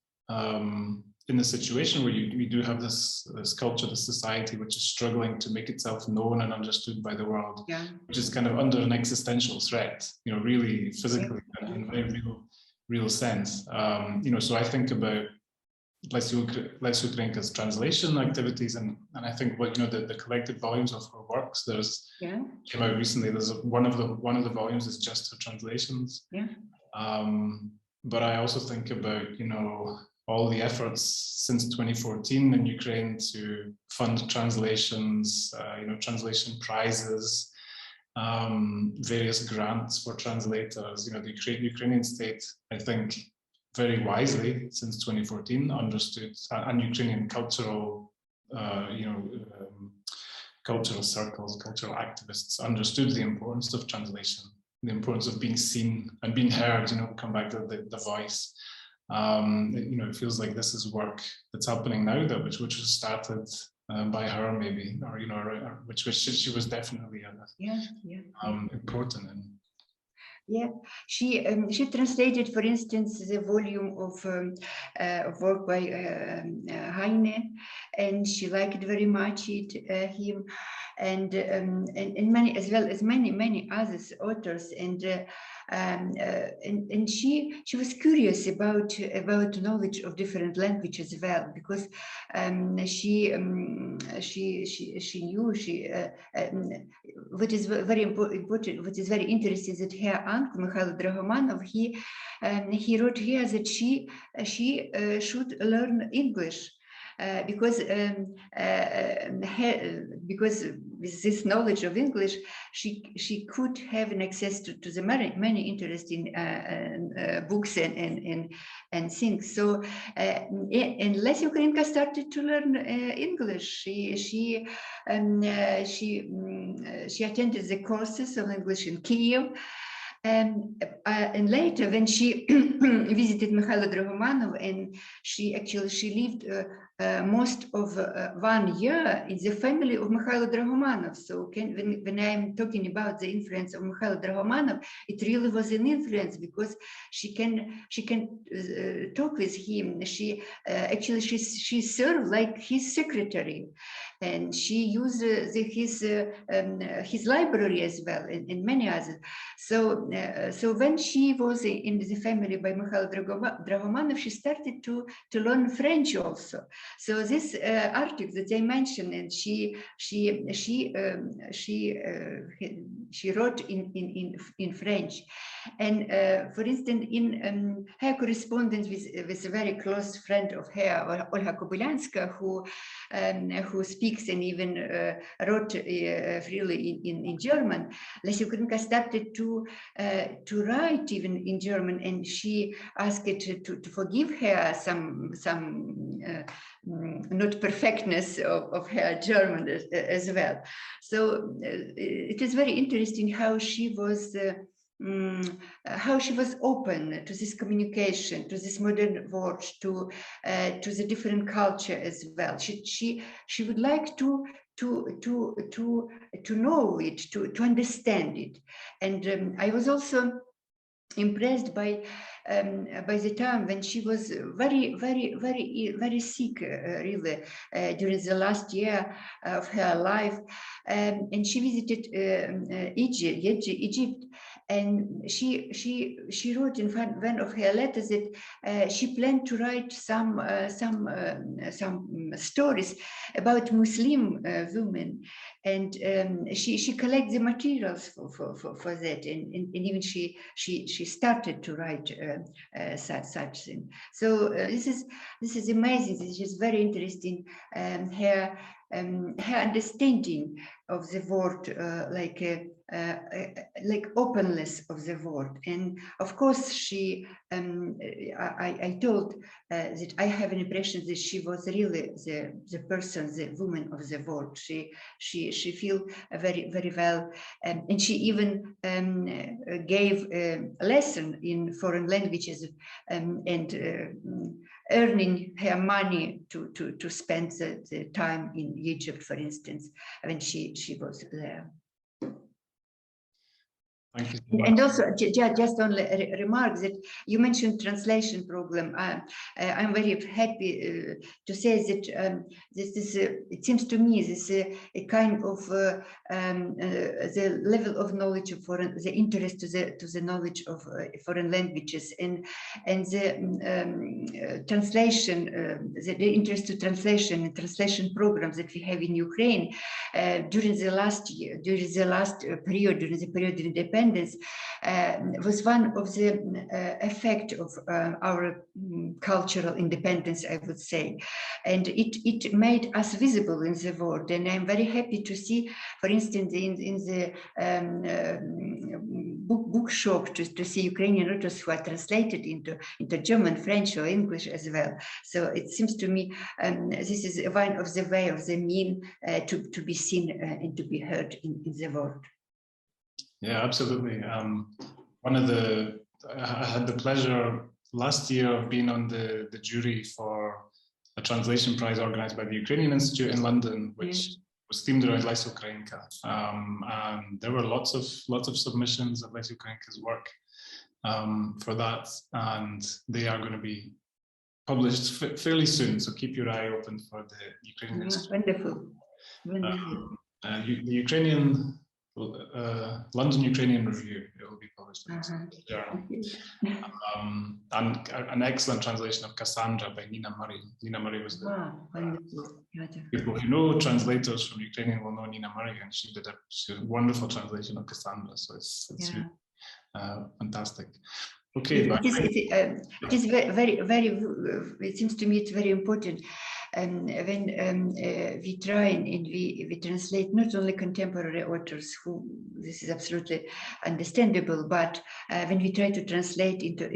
a situation where we do have this culture, this society, which is struggling to make itself known and understood by the world, which is kind of under an existential threat, you know, really physically, in a very real sense. You know, so I think about Lesia Ukrainka's translation activities, and I think what, you know, the collected volumes of her works. There's came out recently. There's one of the volumes is just her translations. But I also think about, you know, all the efforts since 2014 in Ukraine to fund translations, you know, translation prizes, various grants for translators. You know, the Ukrainian state, I think, very wisely since 2014 understood, and Ukrainian cultural, you know, cultural circles, cultural activists understood the importance of translation, the importance of being seen and being heard. You know, come back to the voice. You know, it feels like this is work that's happening now, that which was started by her, maybe, or, you know, or which she was definitely important in. Yeah, she translated, for instance, the volume of work by Heine, and she liked very much him, and many, as well as many other authors, and she was curious about knowledge of different languages as well, because she knew what is very important, what is very interesting, that her uncle Mikhail Dragomanov, he wrote here that she should learn English. Because with this knowledge of English, she could have an access to the many interesting books and things. So and Lesia Ukrainka started to learn English. She attended the courses of English in Kyiv. And later, when she visited Mikhail Dragomanov, and she lived most of 1 year in the family of Mikhail Dragomanov. So when I'm talking about the influence of Mikhail Dragomanov, it really was an influence, because she can talk with him. She served like his secretary, and she used his library as well, and many others. So when she was in the family by Mikhail Dragomanov, she started to learn French also. So this article that I mentioned, and she wrote in French, and for instance, in her correspondence with a very close friend of her, Olga Kobylyanska, who speaks and even wrote freely in German, Lesia Ukrainka started to write even in German, and she asked it to forgive her some not perfectness of her German as well. So it is very interesting how she was open to this communication, to this modern world, to the different culture as well. She would like to know it, to understand it. And I was also impressed by the time when she was very sick, really, during the last year of her life, and she visited Egypt, and she wrote in one of her letters that she planned to write some stories about Muslim women, and she collects the materials for that, and even she started to write such thing. So this is amazing. This is very interesting. Her understanding of the word, like openness of the word. And of course, she, I told that I have an impression that she was really the person, the woman of the word. She feel very, very well. And she even gave a lesson in foreign languages and earning her money to spend the time in Egypt, for instance, when she was there. Thank you so much. And also, just only remark that you mentioned translation problem. I'm very happy to say that this is, it seems to me, this is a kind of the level of knowledge of foreign, the interest to the knowledge of foreign languages, and the translation, the interest to translation and translation programs that we have in Ukraine during the last year, during the period of independence. Was one of the effect of our cultural independence, I would say, and it made us visible in the world. And I'm very happy to see, for instance, in the bookshop, to see Ukrainian authors who are translated into German, French, or English as well. So it seems to me this is one of the way of the mean to be seen and to be heard in the world. Yeah, absolutely. I had the pleasure last year of being on the jury for a translation prize organized by the Ukrainian Institute in London, which was themed around Lesia Ukrainka. And there were lots of submissions of Lesia Ukrainka's work for that, and they are going to be published fairly soon. So keep your eye open for the Ukrainian Institute. Wonderful. The Ukrainian London Ukrainian Review, it will be published in this journal. And an excellent translation of Cassandra by Nina Murray. Nina Murray was the people who know translators from Ukrainian will know Nina Murray, and she did a wonderful translation of Cassandra. So it's really fantastic. Okay, it is very, it seems to me it's very important. When we try and we translate not only contemporary authors, who this is absolutely understandable, but when we try to translate into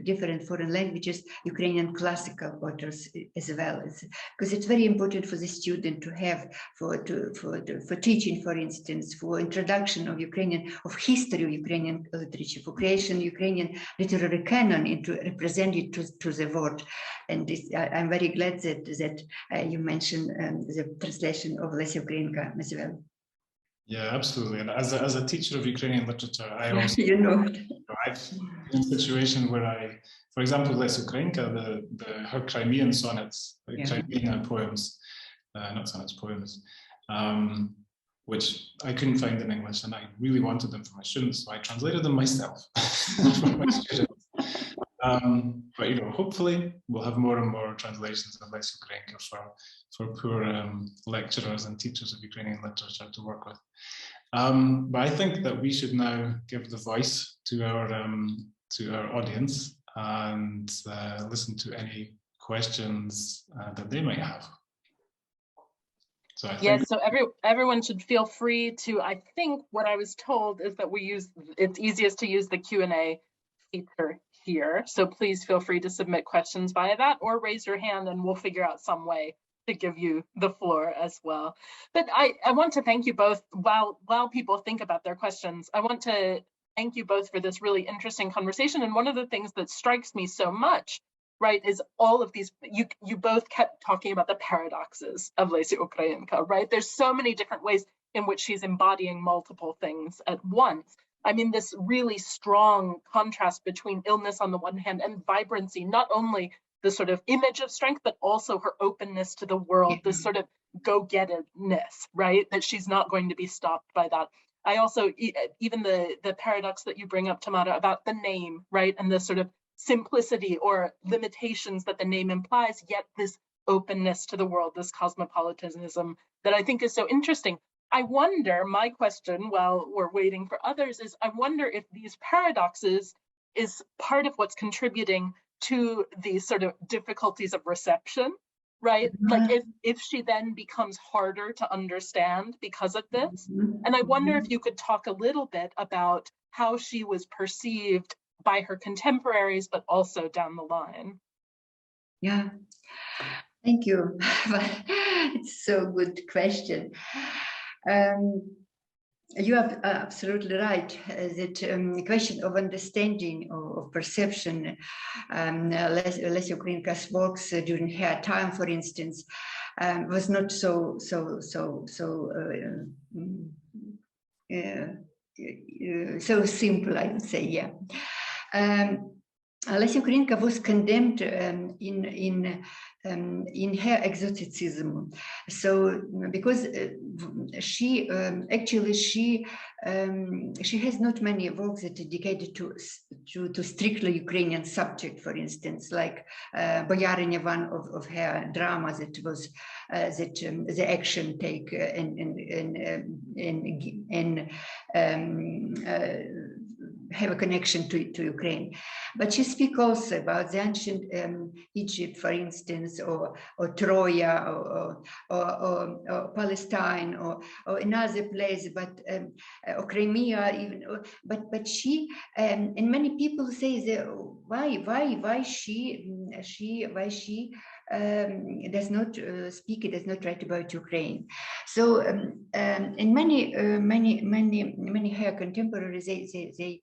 different foreign languages, Ukrainian classical authors as well, because it's very important for the student to have for teaching, for instance, for introduction of Ukrainian, of history of Ukrainian literature, for creation of Ukrainian literary canon, and to represent it to the world. And I'm very glad that you mentioned the translation of Lesia Ukrainka as well. Yeah, absolutely. And as a teacher of Ukrainian literature, I also, I've been in a situation where for example, Lesia Ukrainka, her Crimean sonnets, Crimean poems, not sonnets, poems, which I couldn't find in English, and I really wanted them for my students, so I translated them myself for my students. But hopefully we'll have more and more translations of Lesia Ukrainka for poor lecturers and teachers of Ukrainian literature to work with. But I think that we should now give the voice to our audience and listen to any questions that they might have. So so everyone should feel free to. I think what I was told is that it's easiest to use the Q&A feature here. So please feel free to submit questions via that, or raise your hand and we'll figure out some way to give you the floor as well. But I want to thank you both. While people think about their questions, I want to thank you both for this really interesting conversation. And one of the things that strikes me so much, right, is all of these, you both kept talking about the paradoxes of Lesia Ukrainka, right? There's so many different ways in which she's embodying multiple things at once. I mean, this really strong contrast between illness on the one hand and vibrancy, not only the sort of image of strength, but also her openness to the world, this sort of go-get-itness, right? That she's not going to be stopped by that. I also, even the paradox that you bring up, Tamara, about the name, right? And the sort of simplicity or limitations that the name implies, yet this openness to the world, this cosmopolitanism that I think is so interesting. I wonder, my question while we're waiting for others is, I wonder if these paradoxes is part of what's contributing to these sort of difficulties of reception, right? Like if she then becomes harder to understand because of this. And I wonder if you could talk a little bit about how she was perceived by her contemporaries, but also down the line. Yeah, thank you. It's so good question. You are absolutely right that question of understanding of perception, Lesia Ukrainka's works during her time, for instance, was not so simple, I would say. Yeah. Lesia Ukrainka was condemned in her exoticism. So because she has not many works that are dedicated to strictly Ukrainian subject, for instance, like Boyarinya, one of her dramas that was the action take have a connection to Ukraine. But she speaks also about the ancient Egypt, for instance, or Troya, or Palestine, or another place, but or Crimea even. But she and many people say that why she does not speak, does not write about Ukraine. So and many her contemporaries they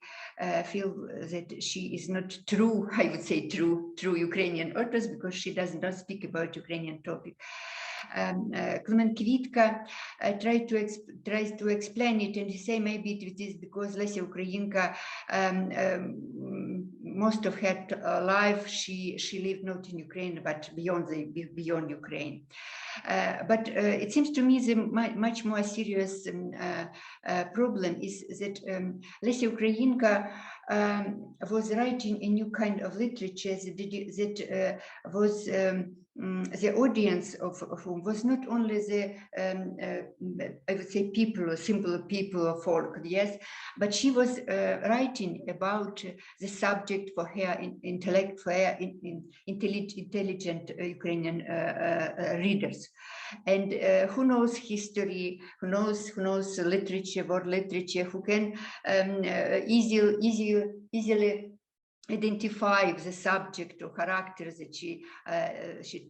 feel that she is not true, I would say true Ukrainian authors, because she does not speak about Ukrainian topic. Clement Kvitka tries to explain it, and he say maybe it is because Lesia Ukrainka most of her life she lived not in Ukraine but beyond Ukraine. But it seems to me the much more serious problem is that Lesia Ukrainka was writing a new kind of literature that was the audience of whom was not only the I would say people or simple people or folk, yes, but she was writing about the subject for her intellect, for her intelligent Ukrainian readers. And who knows history, who knows literature, world literature, who can easily identify the subject or characters that she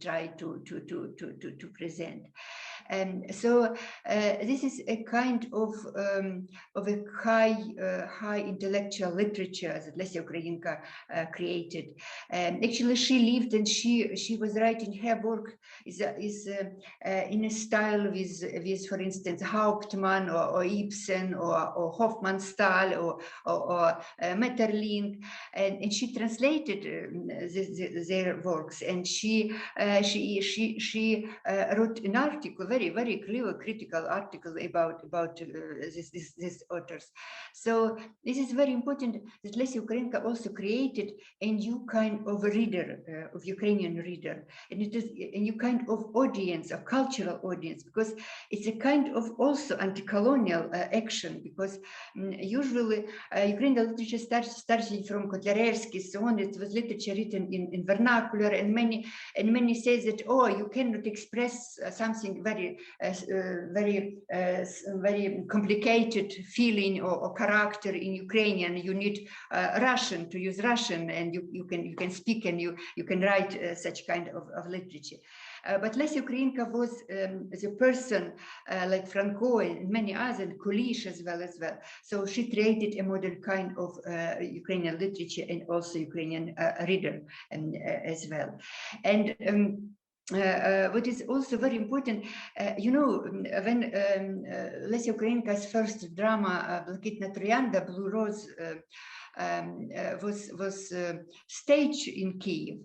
tried to present. And so this is a kind of a high intellectual literature that Lesia Ukrainka created. And actually, she lived and she was writing her work is in a style with for instance Hauptmann or Ibsen or Hofmannsthal or Metterlink, and she translated their works, and she wrote an article, very clear critical article about these authors. So this is very important that Lesia Ukrainka also created a new kind of reader, of Ukrainian reader, and it is a new kind of audience, a cultural audience, because it's a kind of also anti-colonial action, because usually Ukrainian literature starting from Kotlяревsky, so on. It was literature written in vernacular, and many say that, oh, you cannot express something very complicated feeling or character in Ukrainian. You need Russian to use Russian, and you can speak and you can write such kind of literature. But Lesia Ukrainka was the person like Franco and many others, Kulish as well. So she created a modern kind of Ukrainian literature and also Ukrainian reader as well. And what is also very important, when Lesia Ukrainka's first drama, Blakitna Tроянда, Blue Rose, was staged in Kiev.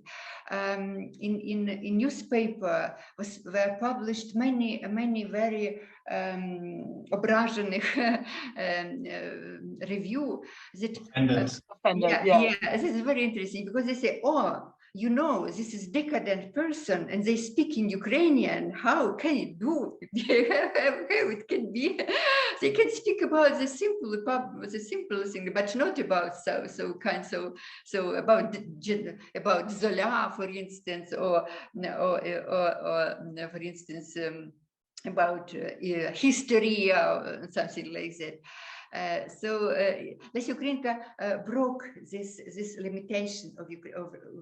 in newspaper were published many very obraženih review that this is very interesting, because they say, oh, you know, this is decadent person and they speak in Ukrainian. How can it do? How it can be? They can speak about the simple thing, but not about so about Zola, for instance, or for instance about history or something like that. So Lesia Ukrainka broke this limitation of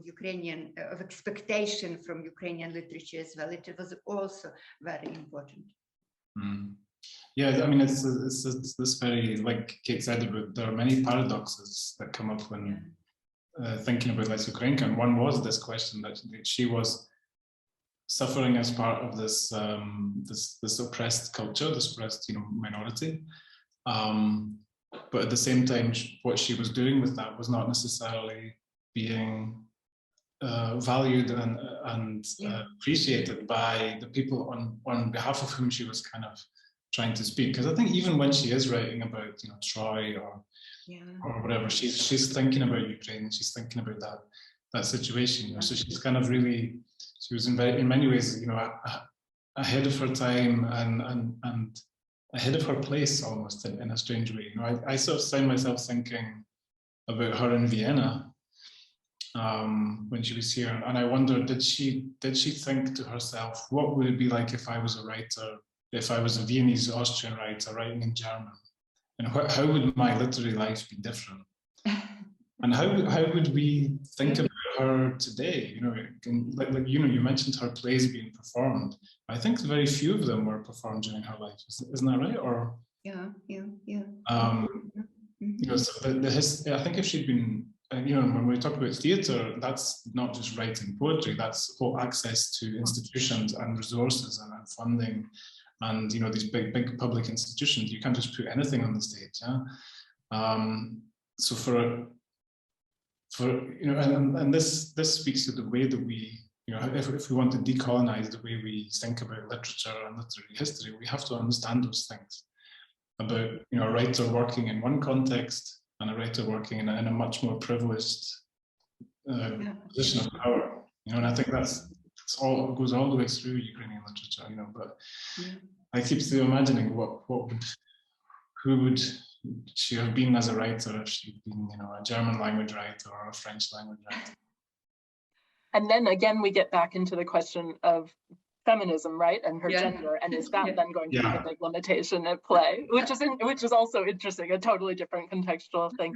Ukrainian expectation from Ukrainian literature as well. It was also very important. Yeah, I mean, it's this very, like Kate said, there are many paradoxes that come up when thinking about Lesia Ukrainka, and one was this question that she was suffering as part of this this oppressed culture, this oppressed minority. But at the same time, what she was doing with that was not necessarily being valued and appreciated by the people on behalf of whom she was kind of trying to speak. Because I think even when she is writing about Troy or whatever, she's thinking about Ukraine. She's thinking about that situation. So she's kind of really, she was in many ways ahead of her time and ahead of her place almost in a strange way. I sort of find myself thinking about her in Vienna when she was here, and I wonder, did she think to herself, what would it be like if I was a writer, if I was a Viennese Austrian writer writing in German, and how would my literary life be different? And how would we think about her today? You mentioned her plays being performed. I think very few of them were performed during her life. Isn't that right? Or yeah. So I think if she'd been, when we talk about theatre, that's not just writing poetry. That's whole access to institutions and resources and funding, and these big public institutions. You can't just put anything on the stage. So and this speaks to the way that we, if we want to decolonize the way we think about literature and literary history, we have to understand those things about a writer working in one context and a writer working in a much more privileged position of power. And I think that's goes all the way through Ukrainian literature. But I keep still imagining who would she have been as a writer if she'd been, a German language writer or a French language writer. And then again, we get back into the question of feminism, right, and her gender, and is that then going to be a big limitation at play, which is also interesting, a totally different contextual thing.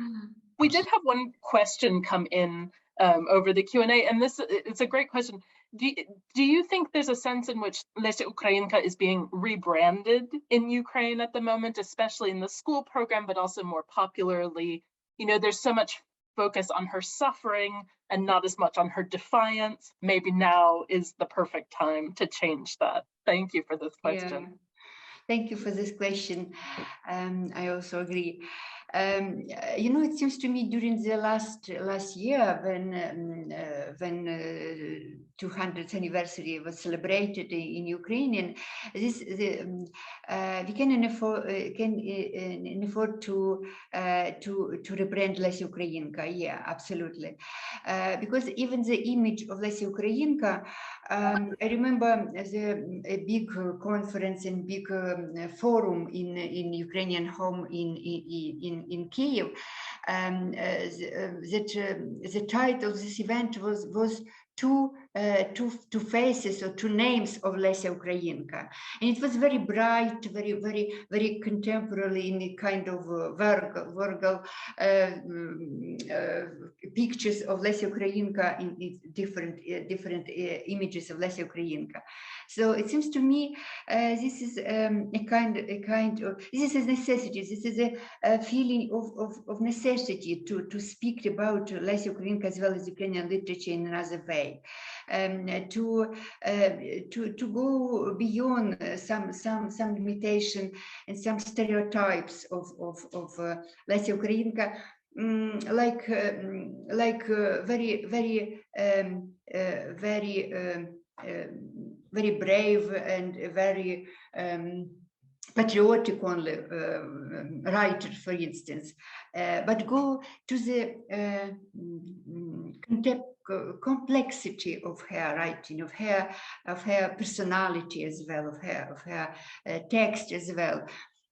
We did have one question come in over the Q&A, and it's a great question. Do you think there's a sense in which Lesia Ukrainka is being rebranded in Ukraine at the moment, especially in the school program, but also more popularly? There's so much focus on her suffering and not as much on her defiance. Maybe now is the perfect time to change that. Thank you for this question. Thank you for this question. I also agree. It seems to me during the last year when 200th anniversary was celebrated in Ukrainian, we can afford to rebrand Lesia Ukrainka. Yeah, absolutely. Because even the image of Lesia Ukrainka, I remember a big conference and big forum in Ukrainian home in Kiev. The title of this event was two faces or two names of Lesia Ukrainka, and it was very bright, very contemporary in a kind of Virgil pictures of Lesia Ukrainka in different images of Lesia Ukrainka. So it seems to me this is a kind of this is a necessity. This is a feeling of necessity to speak about Lesia Ukrainka as well as Ukrainian literature in another way. To go beyond some limitation and some stereotypes of Lesia Ukrainka, like very very very brave and very patriotic only writer, for instance, but go to the complexity of her writing, of her personality as well, of her text as well.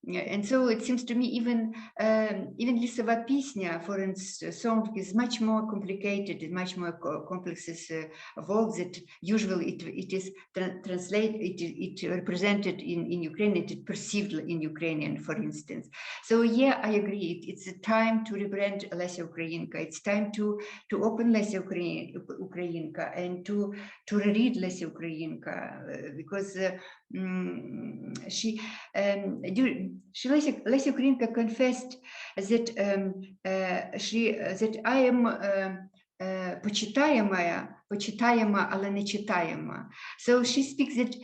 And so it seems to me even Lisova Pisnya, for instance, song is much more complicated and much more complex work that usually it is translated, it represented in Ukrainian, it perceived in Ukrainian, for instance. So yeah, I agree. It's a time to rebrand Lesia Ukrainka. It's time to open Lesia Ukrainka and to reread Lesia Ukrainka because Lesia Ukrainka confessed that that I am почитаема, але не читаема. So she speaks that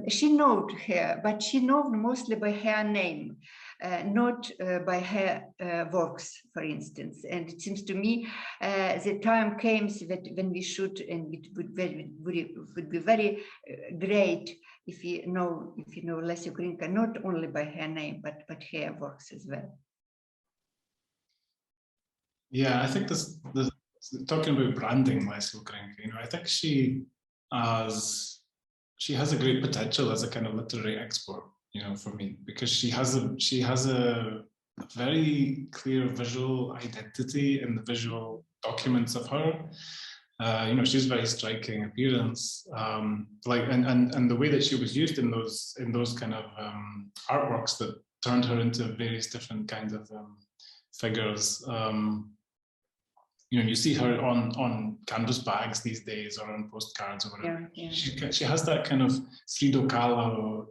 she knows her, but she knows mostly by her name, not by her works, for instance. And it seems to me the time comes that when we should, and it would be very great if you know Lesia Ukrainka not only by her name but her works as well. Yeah, I think this talking about branding Lesia Ukrainka, I think she has a great potential as a kind of literary export, for me, because she has a very clear visual identity in the visual documents of her. She's very striking appearance, and the way that she was used in those kind of artworks that turned her into various different kinds of figures. You see her on canvas bags these days, or on postcards or whatever. Yeah. She has that kind of Frida Kahlo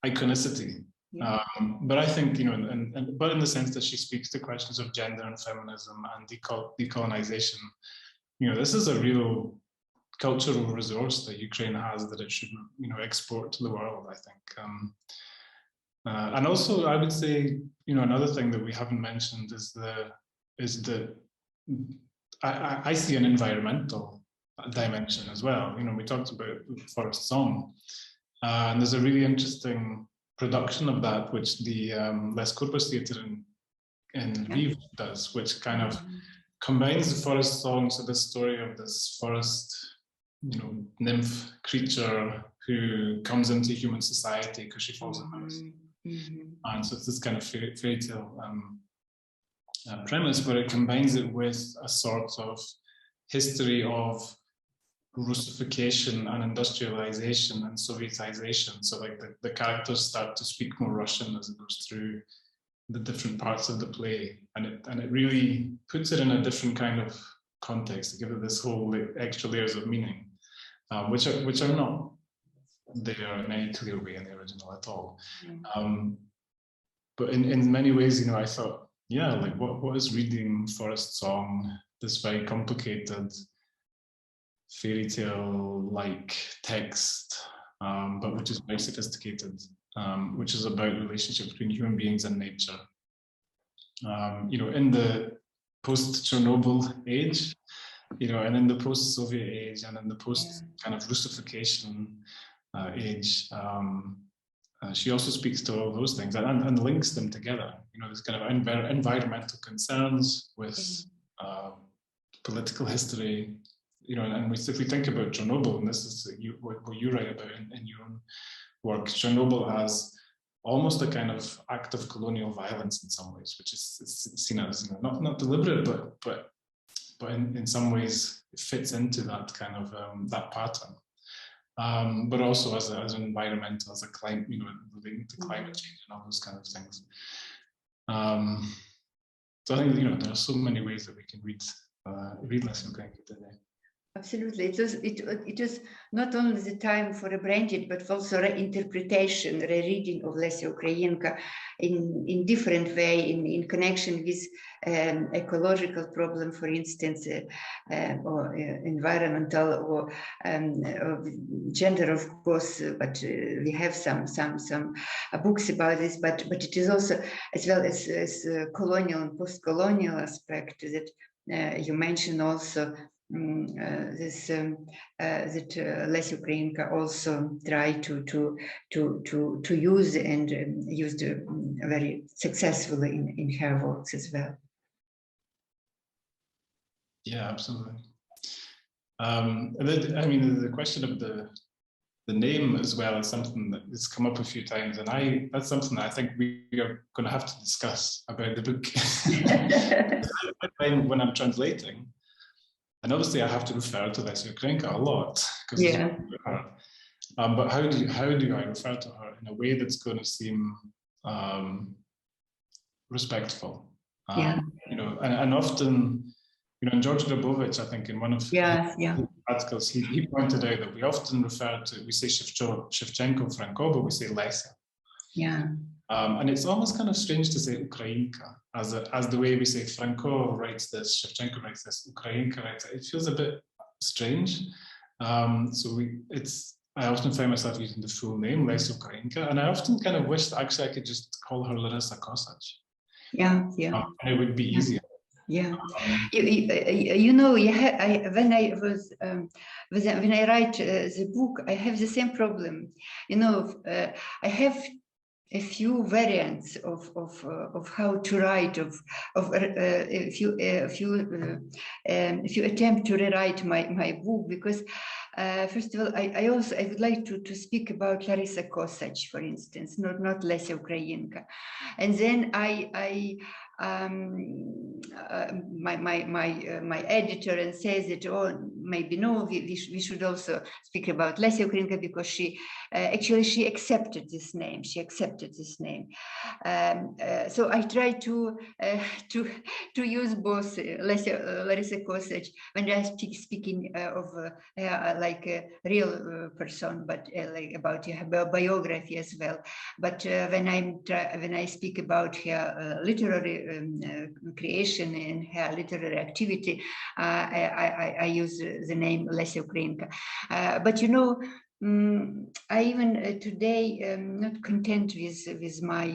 iconicity. Yeah. But I think, but in the sense that she speaks to questions of gender and feminism and decolonization, this is a real cultural resource that Ukraine has that it should, export to the world, I think. And also, I would say, another thing that we haven't mentioned is the I see an environmental dimension as well. We talked about Forest Song, and there's a really interesting production of that, which the Les Corpus Theatre in Lviv does, which kind of combines the forest song, so the story of this forest, nymph creature who comes into human society because she falls in love. And so it's this kind of fairy tale premise, but it combines it with a sort of history of Russification and industrialization and Sovietization. So like the characters start to speak more Russian as it goes through the different parts of the play, and it really puts it in a different kind of context to give it this whole extra layers of meaning, which are not there in any clear way in the original at all. But in many ways, I thought, yeah, like what is reading Forest Song, this very complicated fairy tale like text, but which is very sophisticated, which is about the relationship between human beings and nature. In the post-Chernobyl age, and in the post-Soviet age, and in the post kind of Russification age, she also speaks to all those things and links them together. This kind of environmental concerns with political history. And if we think about Chernobyl, and this is what you write about in your own work, Chernobyl as almost a kind of act of colonial violence in some ways, which is seen as not deliberate, but in some ways it fits into that kind of that pattern. But also as an environmental, as a climate, relating to climate change and all those kind of things. So I think there are so many ways that we can read Lesia Ukrainka today. Absolutely, it was not only the time for rebranding, but also reinterpretation, rereading of Lesia Ukrainka in different way, in connection with ecological problem, for instance, or environmental or gender, of course. But we have some books about this. But it is also, as well as colonial and post-colonial aspect, that you mentioned also this that Lesia Ukrainka also tried to use and used very successfully in her works as well. Yeah, absolutely. And then, I mean, the question of the name as well is something that has come up a few times, and that's something that I think we are going to have to discuss about the book. When I'm translating, and obviously I have to refer to Lesia Ukrainka a lot because it's her. But how do I refer to her in a way that's going to seem respectful? You know, and often, you know, George Grabovich, I think in one of his articles, he pointed out that we often we say Shevchenko, Franco, but we say Lesia. Yeah. And it's almost kind of strange to say Ukrainka as the way we say Franco writes this, Shevchenko writes this, Ukrainka writes it. It feels a bit strange. So I often find myself using the full name, Lesia Ukrainka, and I often kind of wish that actually I could just call her Larysa Kosach. Yeah. And it would be easier. Yeah, you know, when I write the book, I have the same problem. You know, I have a few variants of how to write. If you attempt to rewrite my book, because first of all, I would like to speak about Larysa Kosach, for instance, not Lesia Ukrainka, and then my editor and says that, oh, maybe no, we should also speak about Lesia Ukrainka, because she accepted this name. So I try to use both Larysa Kosach when I speaking of like a real person, but like about her biography as well. But when I speak about her literary creation and her literary activity, I use the name Lesia Ukrainka. But you know, I even today am not content with my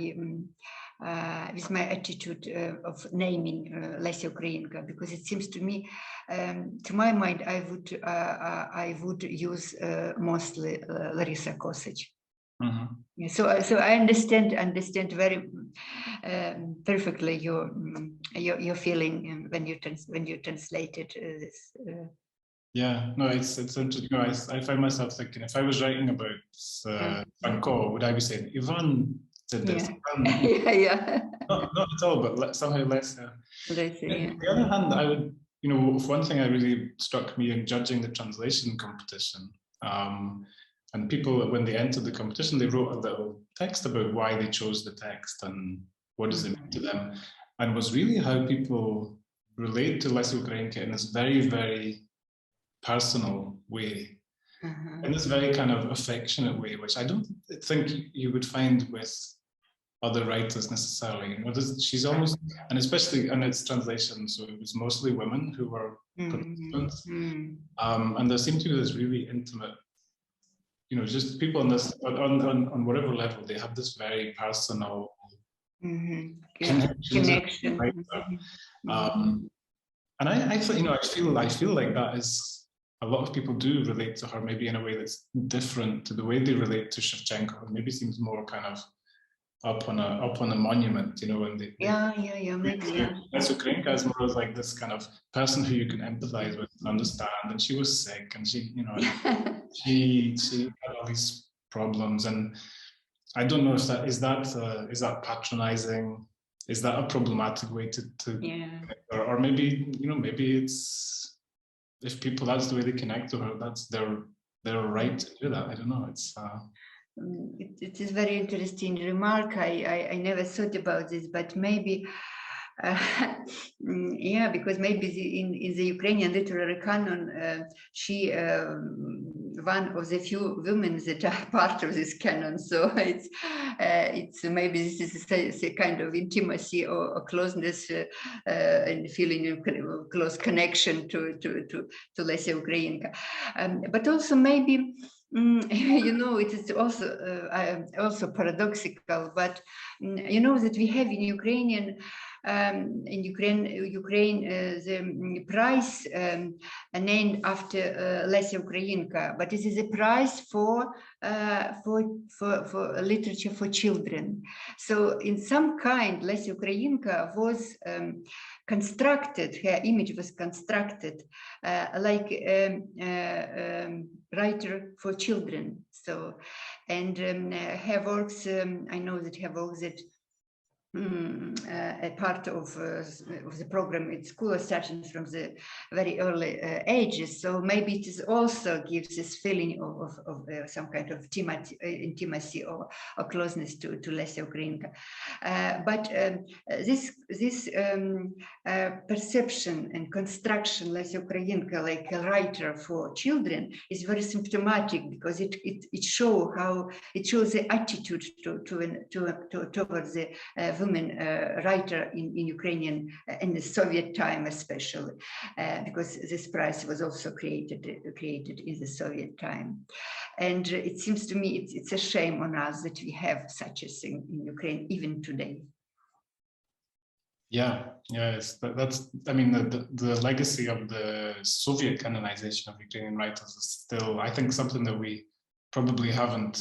attitude of naming Lesia Ukrainka, because it seems to me, to my mind, I would use mostly Larysa Kosach. Mm-hmm. So I understand very perfectly your feeling when you translated this. Yeah, no, it's interesting. You know, I find myself thinking, if I was writing about Franco, would I be saying Ivan did this? Yeah. Not at all, but somehow Lesia. On the other hand, I would, you know, one thing that really struck me in judging the translation competition. And people, when they entered the competition, they wrote a little text about why they chose the text and what does it mean to them, and was really how people relate to Lesia Ukrainka in this very, very personal way, in this very kind of affectionate way, which I don't think you would find with other writers necessarily. You know, she's almost, and especially in its translation, so it was mostly women who were participants, and there seemed to be this really intimate, you know, just people on this on whatever level, they have this very personal connection. And I you know, I feel like that is, a lot of people do relate to her, maybe in a way that's different to the way they relate to Shevchenko. Maybe seems more kind of up on a monument, you know, and maybe. Lesia Ukrainka is more like this kind of person who you can empathize with and understand. And she was sick, and she, you know, she had all these problems, and I don't know if that is that patronizing, is that a problematic way to or maybe, you know, maybe it's, if people, that's the way they connect to her, that's their right to do that. I don't know. It's it is very interesting remark. I never thought about this, but maybe yeah, because maybe in the Ukrainian literary canon, she one of the few women that are part of this canon. So it's maybe this is a kind of intimacy or closeness and feeling of close connection to Lesia Ukrainka. But also maybe You know, it is also paradoxical, but you know that we have in Ukraine the prize named after Lesia Ukrainka, but it is a prize for literature for children. So in some kind, Lesia Ukrainka was constructed, her image was constructed like writer for children. So, and her works, I know that her works that a part of the program at school starting from the very early ages. So maybe it is also gives this feeling of some kind of intimacy or closeness to Lesia Ukrainka. But this perception and construction Lesia Ukrainka like a writer for children is very symptomatic, because it shows the attitude towards the women writer in Ukrainian in the Soviet time, especially because this prize was also created in the Soviet time. And it seems to me it's a shame on us that we have such a thing in Ukraine even today. Yeah, that's I mean the legacy of the Soviet canonization of Ukrainian writers is still, I think, something that we probably haven't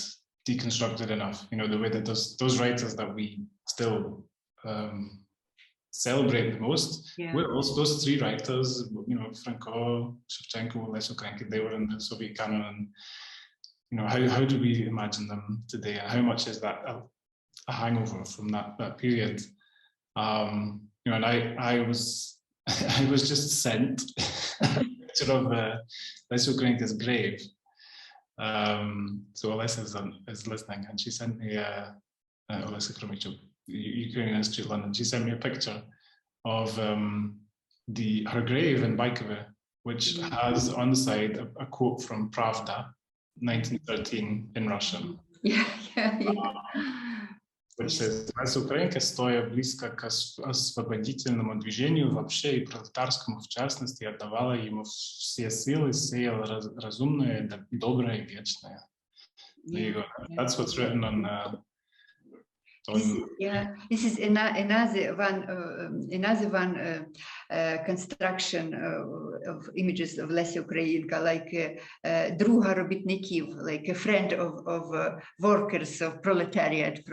deconstructed enough. You know, the way that those writers that we still celebrate the most, were also those three writers, you know, Franco, Shevchenko, Lesia Ukrainka, they were in the Soviet canon. And, you know, how do we imagine them today, and how much is that a hangover from that period? You know, and I was just sent a picture of Lesia Ukrainka's grave. So Alessa is listening, and she sent me Alessa Kromichuk, Ukrainian Institute London. She sent me a picture of her grave in Baikove, which has on the side a quote from Pravda, 1913 in Russian. Which says, Lesia Ukrainka, стоя близко к освободительному движению вообще и пролетарскому в частности, отдавала ему все силы, сеяла разумное, доброе и вечное. That's what's written on this is another one construction of images of Lesia Ukrainka, like druga robitnikів, like a friend of workers, of proletariat.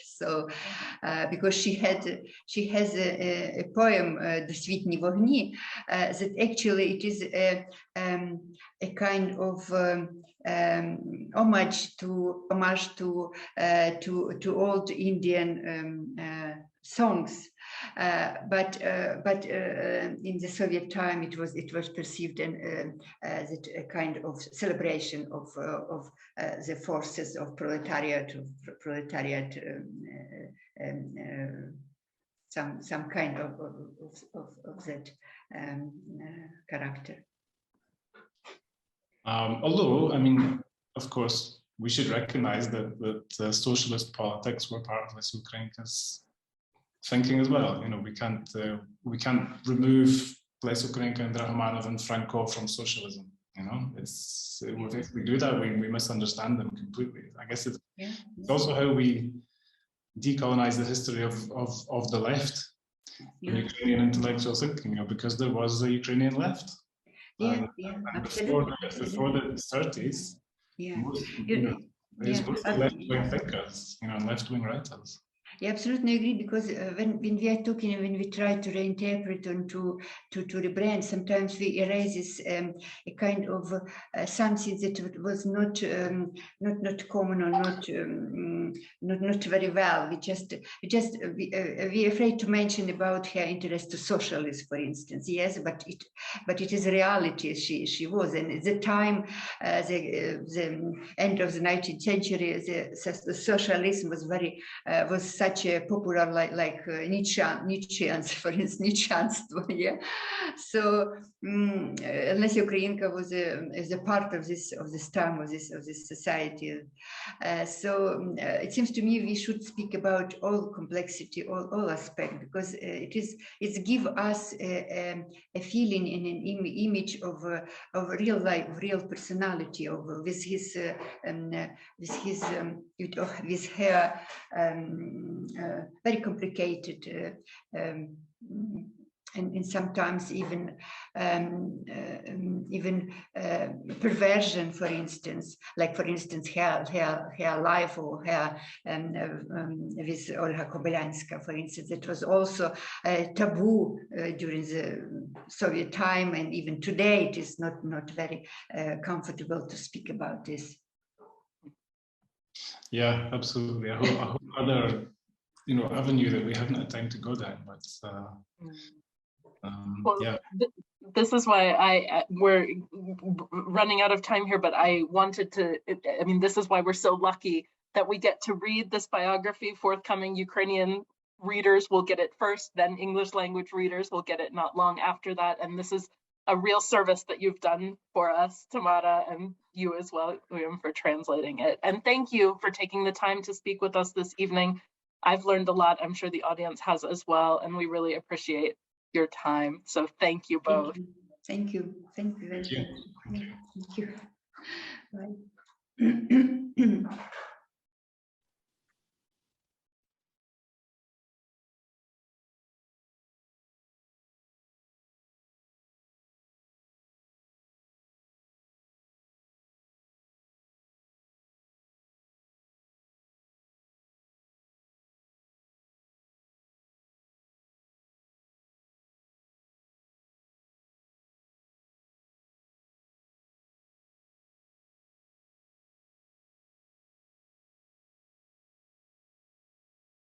So because she has a poem, Досвітні вогні, that actually it is a kind of homage to old Indian songs, but in the Soviet time it was perceived that a kind of celebration of the forces of proletariat, some kind of that character. Although, I mean, of course, we should recognize that socialist politics were part of Lesia Ukrainka's thinking as well. You know, we can't remove Lesia Ukrainka and Drahomanov and Franco from socialism. You know, if we do that, we misunderstand them completely. I guess it's also how we decolonize the history of the left, Ukrainian intellectual thinking. You know, because there was a Ukrainian left. And before the 30s, there's mostly left-wing thinkers, you know, and left-wing writers. Yeah, absolutely agree, because when we are talking, when we try to reinterpret and to rebrand, sometimes we erase this a kind of something that was not common or not very well. We afraid to mention about her interest to socialism, for instance. Yes, but it is a reality. She was, and at the time, the end of the 19th century, the socialism was such a popular like Nietzscheans, for instance, Nietzscheanstvo, yeah. So Lesia Ukrainka was a part of this time of this society. So it seems to me we should speak about all complexity, all aspects, because it's give us a feeling in an image of real life, real personality, of with her very complicated and sometimes even perversion, for instance, like for instance her life or her with Olga Kobylanska, for instance, it was also taboo during the Soviet time, and even today it is not very comfortable to speak about this. Yeah, absolutely. A whole other, avenue that we haven't had time to go down, but well, yeah. This is why we're running out of time here, but I wanted to, I mean, this is why we're so lucky that we get to read this biography. Forthcoming Ukrainian readers will get it first, then English language readers will get it not long after that. And this is a real service that you've done for us, Tamara, and you as well, Uilleam, for translating it. And thank you for taking the time to speak with us this evening. I've learned a lot. I'm sure the audience has as well, and we really appreciate your time. So thank you both. Thank you. Thank you very much. Thank you. Thank you. Bye.